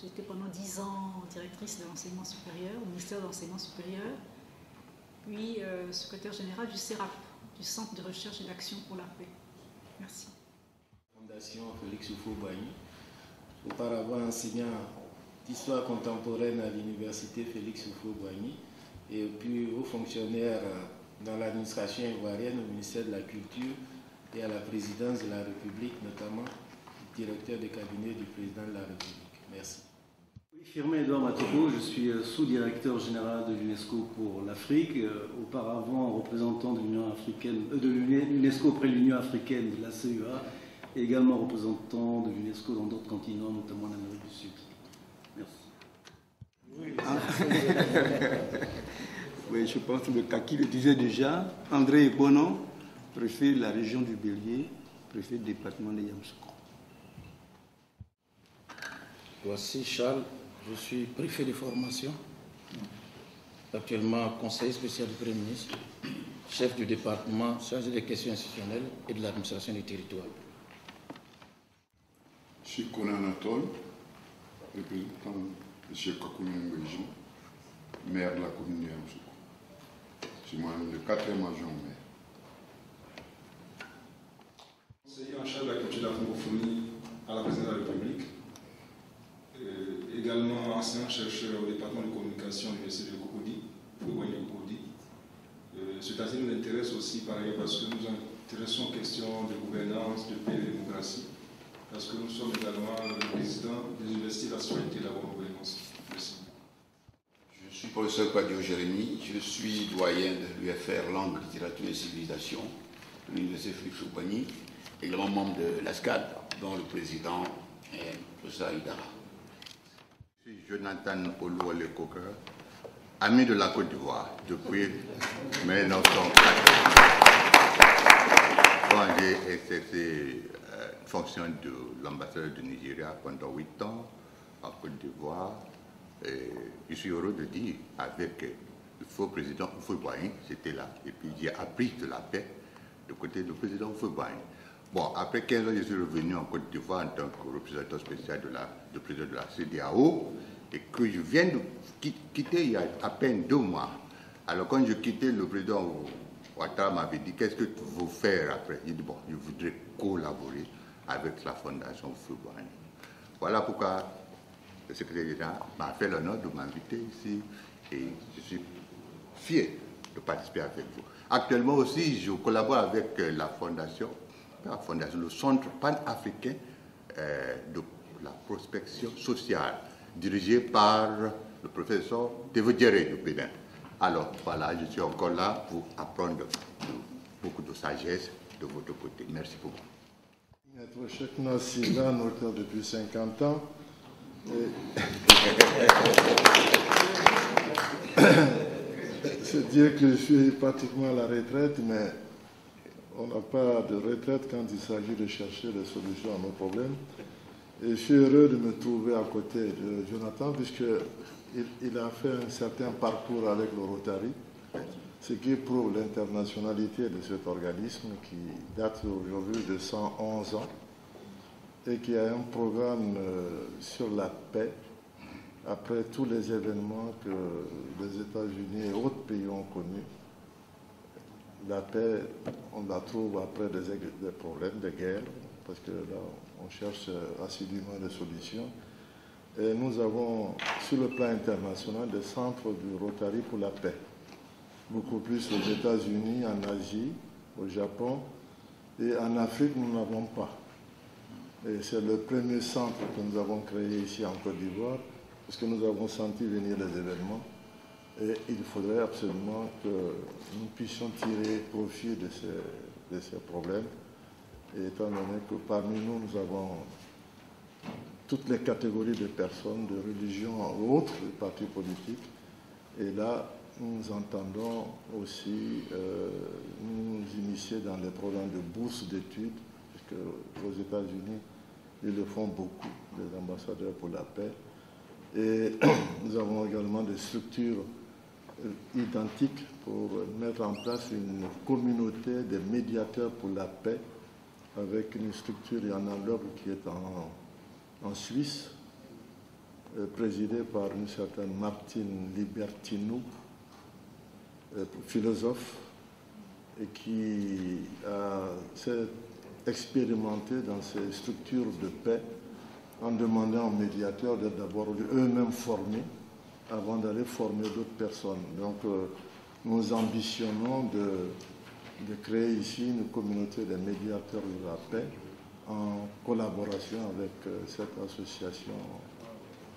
Speaker 13: J'ai été pendant 10 ans directrice de l'enseignement supérieur, au ministère de l'enseignement supérieur, puis secrétaire général du CERAP, du Centre de recherche et d'action pour la paix. Merci.
Speaker 7: Fondation Félix Houphouët-Boigny, auparavant enseignant d'histoire contemporaine à l'université Félix Houphouët-Boigny, et puis haut fonctionnaire dans l'administration ivoirienne au ministère de la Culture et à la présidence de la République, notamment directeur de cabinet du président de la République. Merci.
Speaker 3: Firmin Edouard Matoko, je suis sous-directeur général de l'UNESCO pour l'Afrique, auparavant représentant de l'Union africaine, de l'UNESCO auprès de l'Union africaine, de la CEA, et également représentant de l'UNESCO dans d'autres continents, notamment en Amérique du Sud. Merci.
Speaker 14: Oui, je pense que le Kaki le disait déjà. André Bonon, préfet de la région du Bélier, préfet du département de Yamoussoukro.
Speaker 4: Voici Charles, je suis préfet de formation, actuellement conseiller spécial du Premier ministre, chef du département chargé des questions institutionnelles et de l'administration du territoire.
Speaker 11: Je suis Conan Anatole, représentant de M. Kakounen Ngweji, maire de la commune de Yamoussoukro. Je suis moi-même le 4e adjoint maire.
Speaker 15: Conseiller en charge de la culture de la francophonie à la présidence de la République. Également enseignant-chercheur au département de communication de l'université de Cocody, Cocody. Cet atelier nous intéresse aussi par ailleurs parce que nous nous intéressons aux questions de gouvernance, de paix et de démocratie, parce que nous sommes également le président des universités de la citoyenneté et de la bonne gouvernance. Merci.
Speaker 16: Je suis professeur Kwadio Jérémy, je suis doyen de l'UFR Langue, Littérature et Civilisation de l'université Félix Houphouët-Boigny, également membre de l'ASCAD, dont le président est professeur Aïdara.
Speaker 17: Je suis Jonathan Olouole Coker, ami de la Côte d'Ivoire depuis 1980. J'ai exercé une fonction de l'ambassadeur du Nigeria pendant 8 ans en Côte d'Ivoire. Je suis heureux de dire avec le faux président Houphouët-Boigny, j'étais là, et puis j'ai appris de la paix de côté du président Houphouët-Boigny. Bon, après 15 ans, je suis revenu en Côte d'Ivoire en tant que représentant spécial du président de la CEDEAO, et que je viens de quitter il y a à peine 2 mois. Alors quand je quittais, le président Ouattara m'avait dit, qu'est-ce que tu veux faire après? J'ai dit, bon, je voudrais collaborer avec la fondation Houphouët-Boigny. Voilà pourquoi le secrétaire général m'a fait l'honneur de m'inviter ici, et je suis fier de participer avec vous. Actuellement aussi, je collabore avec la fondation, le Centre panafricain de la prospection sociale, dirigé par le professeur Tevodjere du Bénin. Alors voilà, je suis encore là pour apprendre beaucoup de sagesse de votre côté. Merci beaucoup.
Speaker 18: Maître Chekna Sylvain, auteur depuis 50 ans. C'est dire que je suis pratiquement à la retraite, mais on n'a pas de retraite quand il s'agit de chercher des solutions à nos problèmes. Et je suis heureux de me trouver à côté de Jonathan, puisqu'il a fait un certain parcours avec le Rotary, ce qui prouve l'internationalité de cet organisme qui date aujourd'hui de 111 ans et qui a un programme sur la paix après tous les événements que les États-Unis et autres pays ont connus. La paix, on la trouve après des problèmes de guerre, parce que là, on cherche assidûment des solutions. Et nous avons, sur le plan international, des centres du Rotary pour la paix. Beaucoup plus aux États-Unis, en Asie, au Japon. Et en Afrique, nous n'avons pas. Et c'est le premier centre que nous avons créé ici en Côte d'Ivoire, puisque nous avons senti venir les événements. Et il faudrait absolument que nous puissions tirer profit de ces problèmes. Et étant donné que parmi nous, nous avons toutes les catégories de personnes, de religions ou autres, de partis politiques. Et là, nous entendons aussi nous initier dans les programmes de bourse d'études, puisque aux États-Unis, ils le font beaucoup, les ambassadeurs pour la paix. Et nous avons également des structures identiques pour mettre en place une communauté de médiateurs pour la paix, avec une structure analogue qui est en Suisse, présidée par une certaine Martine Libertino, philosophe, et qui s'est expérimenté dans ces structures de paix en demandant aux médiateurs d'être d'abord eux-mêmes formés avant d'aller former d'autres personnes. Donc nous ambitionnons de créer ici une communauté de médiateurs de la paix en collaboration avec cette association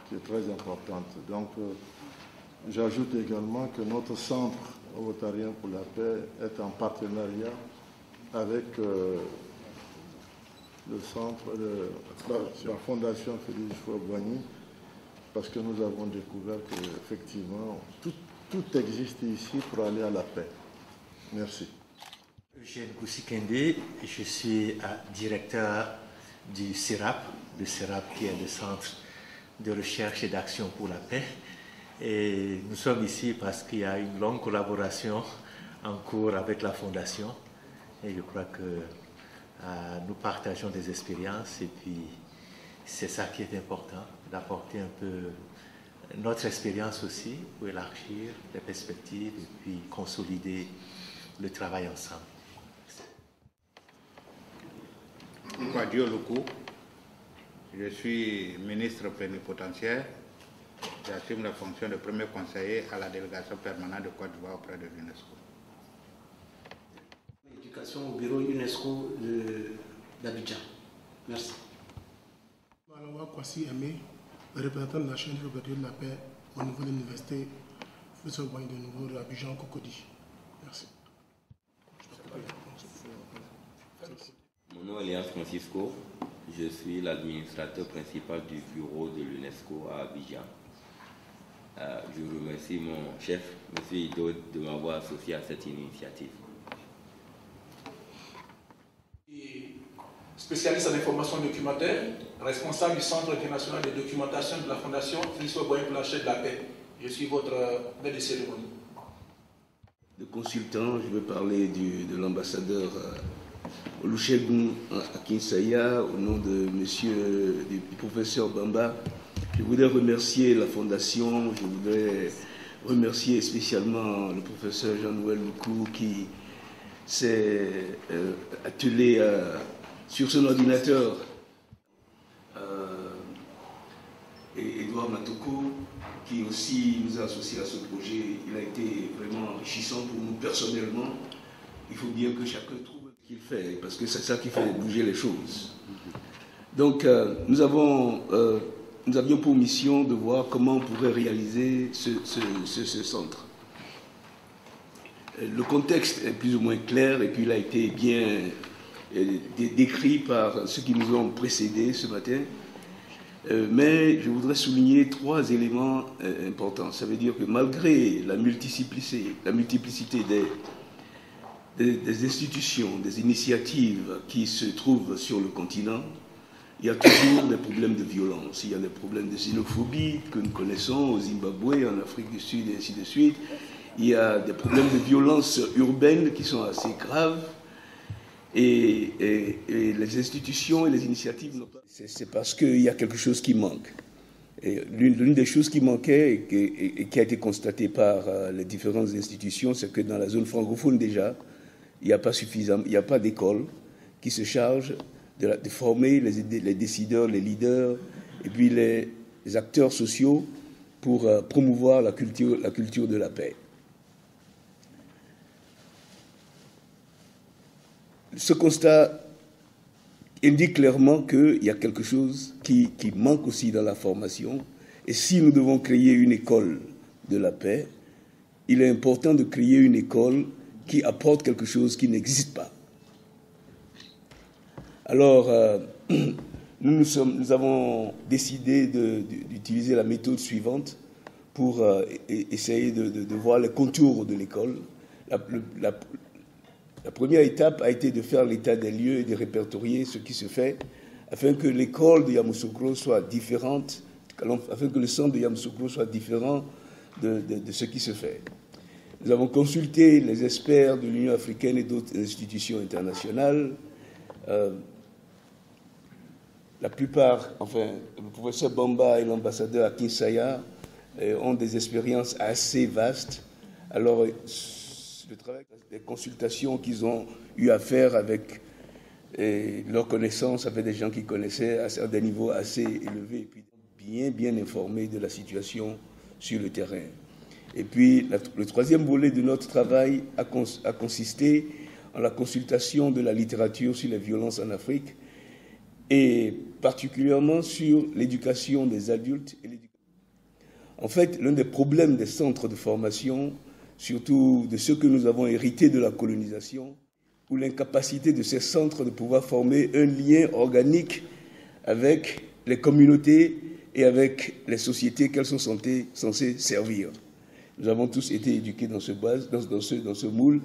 Speaker 18: qui est très importante. Donc j'ajoute également que notre centre ontarien pour la paix est en partenariat avec le centre, la Fondation Félix Houphouët-Boigny, parce que nous avons découvert qu'effectivement, tout existe ici pour aller à la paix. Merci.
Speaker 19: Eugène Goussi-Kendé, je suis directeur du CIRAP, le CIRAP qui est le Centre de recherche et d'action pour la paix. Et nous sommes ici parce qu'il y a une longue collaboration en cours avec la Fondation. Et je crois que nous partageons des expériences et puis c'est ça qui est important, d'apporter un peu notre expérience aussi pour élargir les perspectives et puis consolider le travail ensemble.
Speaker 20: Quadio Loko, je suis ministre plénipotentiaire. J'assume la fonction de premier conseiller à la délégation permanente de Côte d'Ivoire auprès de l'UNESCO.
Speaker 21: L'éducation au bureau UNESCO d'Abidjan. Merci.
Speaker 22: Malawa Kwasi Aimé, le représentant de la chaîne de la paix au niveau de l'université Félix Houphouët-Boigny de nouveau d'Abidjan Cocody. Merci.
Speaker 23: Mon nom est Léa Francisco, je suis l'administrateur principal du bureau de l'UNESCO à Abidjan. Je remercie mon chef, M. Ido, de m'avoir associé à cette initiative.
Speaker 1: Spécialiste en information documentaire, responsable du Centre international de documentation de la Fondation Félix Houphouët-Boigny pour la chaîne de la paix. Je suis votre maître de cérémonie.
Speaker 24: De consultant, je vais parler de l'ambassadeur Olusegun Akinsanya au nom de monsieur, du professeur Bamba. Je voudrais remercier la Fondation, je voudrais remercier spécialement le professeur Jean-Noël Loukou qui s'est attelé sur son ordinateur, et Edouard Matoko qui aussi nous a associés à ce projet. Il a été vraiment enrichissant pour nous personnellement. Il faut bien que chacun trouve ce qu'il fait, parce que c'est ça qui fait bouger les choses. Donc nous avions pour mission de voir comment on pourrait réaliser ce centre. Le contexte est plus ou moins clair et puis il a été bien décrit par ceux qui nous ont précédés ce matin. Mais je voudrais souligner trois éléments importants. Ça veut dire que malgré la multiplicité des institutions, des initiatives qui se trouvent sur le continent, il y a toujours des problèmes de violence. Il y a des problèmes de xénophobie que nous connaissons au Zimbabwe, en Afrique du Sud et ainsi de suite. Il y a des problèmes de violence urbaine qui sont assez graves. Et les institutions et les initiatives, c'est parce qu'il y a quelque chose qui manque. L'une des choses qui manquait et qui a été constatée par les différentes institutions, c'est que dans la zone francophone déjà, il n'y a pas d'école qui se charge de former les décideurs, les leaders et puis les acteurs sociaux pour promouvoir la culture de la paix. Ce constat indique clairement qu'il y a quelque chose qui manque aussi dans la formation Et si nous devons créer une école de la paix, il est important de créer une école qui apporte quelque chose qui n'existe pas. Alors, nous avons décidé d'utiliser la méthode suivante pour essayer de voir les contours de l'école. La première étape a été de faire l'état des lieux et de répertorier ce qui se fait afin que l'école de Yamoussoukro soit différente, afin que le centre de Yamoussoukro soit différent de ce qui se fait. Nous avons consulté les experts de l'Union africaine et d'autres institutions internationales. La plupart, enfin, le professeur Bamba et l'ambassadeur Akinsaya ont des expériences assez vastes. Alors, le travail, les consultations qu'ils ont eu à faire avec leurs connaissances, avec des gens qui connaissaient à des niveaux assez élevés, et puis bien informés de la situation sur le terrain. Et puis, le troisième volet de notre travail a consisté en la consultation de la littérature sur les violences en Afrique, et particulièrement sur l'éducation des adultes. En fait, l'un des problèmes des centres de formation, surtout de ceux que nous avons hérités de la colonisation, ou l'incapacité de ces centres de pouvoir former un lien organique avec les communautés et avec les sociétés qu'elles sont censées servir. Nous avons tous été éduqués dans ce moule,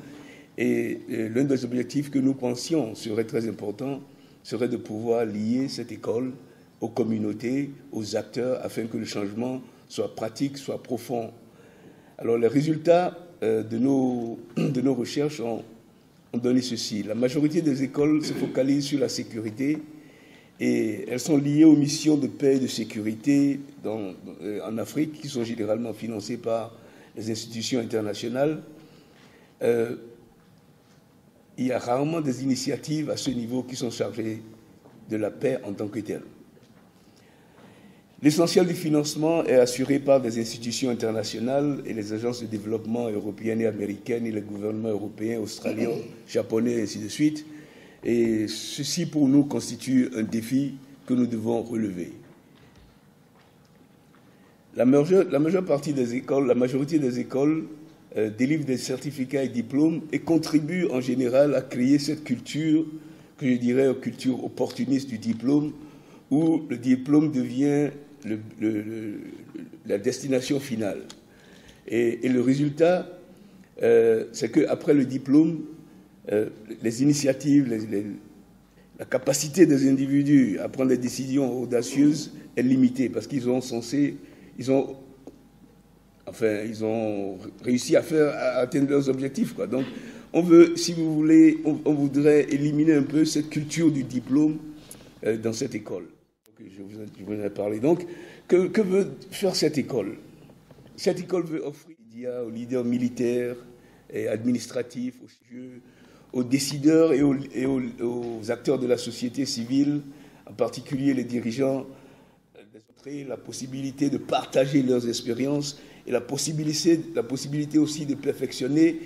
Speaker 24: et l'un des objectifs que nous pensions serait très important serait de pouvoir lier cette école aux communautés, aux acteurs, afin que le changement soit pratique, soit profond. Alors, les résultats de nos recherches ont donné ceci. La majorité des écoles se focalisent sur la sécurité et elles sont liées aux missions de paix et de sécurité en Afrique, qui sont généralement financées par les institutions internationales. Il y a rarement des initiatives à ce niveau qui sont chargées de la paix en tant que telle. L'essentiel du financement est assuré par des institutions internationales et les agences de développement européennes et américaines et les gouvernements européens, australiens, japonais et ainsi de suite. Et ceci, pour nous, constitue un défi que nous devons relever. La majeure partie des écoles, la majorité des écoles délivrent des certificats et diplômes et contribuent en général à créer cette culture, que je dirais une culture opportuniste du diplôme, où le diplôme devient la destination finale. Et le résultat, c'est qu'après le diplôme, les initiatives, la capacité des individus à prendre des décisions audacieuses est limitée, parce qu'ils ont réussi à atteindre leurs objectifs, quoi. Donc, on veut, si vous voulez, on voudrait éliminer un peu cette culture du diplôme dans cette école. Je vous en ai parlé. Donc, que veut faire cette école? Cette école veut offrir aux leaders militaires et administratifs, aux décideurs et aux acteurs de la société civile, en particulier les dirigeants, la possibilité de partager leurs expériences et la possibilité aussi de perfectionner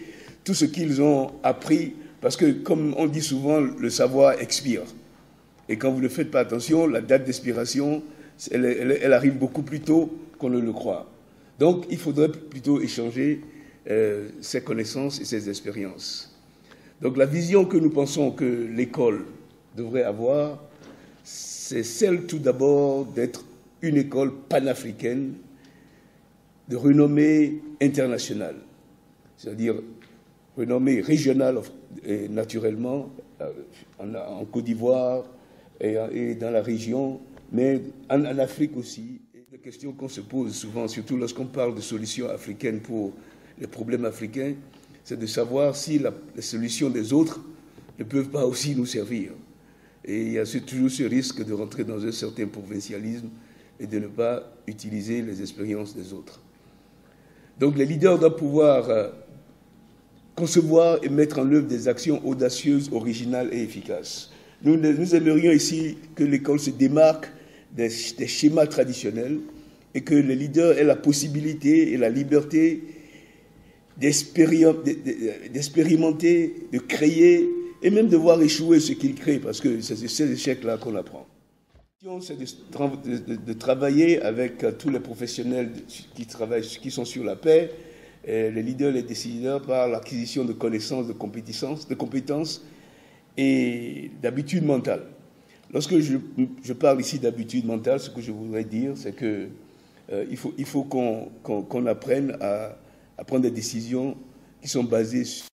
Speaker 24: tout ce qu'ils ont appris, parce que, comme on dit souvent, le savoir expire. Et quand vous ne faites pas attention, la date d'expiration, elle arrive beaucoup plus tôt qu'on ne le croit. Donc, il faudrait plutôt échanger ces connaissances et ces expériences. Donc, la vision que nous pensons que l'école devrait avoir, c'est celle tout d'abord d'être une école panafricaine de renommée internationale, c'est-à-dire renommée régionale naturellement en Côte d'Ivoire et dans la région, mais en Afrique aussi. La question qu'on se pose souvent, surtout lorsqu'on parle de solutions africaines pour les problèmes africains, c'est de savoir si les solutions des autres ne peuvent pas aussi nous servir. Et il y a toujours ce risque de rentrer dans un certain provincialisme et de ne pas utiliser les expériences des autres. Donc les leaders doivent pouvoir concevoir et mettre en œuvre des actions audacieuses, originales et efficaces. Nous aimerions ici que l'école se démarque des schémas traditionnels et que les leaders aient la possibilité et la liberté d'expérimenter, de créer et même de voir échouer ce qu'ils créent, parce que c'est ces échecs-là qu'on apprend. C'est de travailler avec tous les professionnels qui sont sur la paix, les leaders, les décideurs, par l'acquisition de connaissances, de compétences et d'habitudes mentales. Lorsque je parle ici d'habitudes mentales, ce que je voudrais dire, c'est que il faut qu'on apprenne à prendre des décisions qui sont basées sur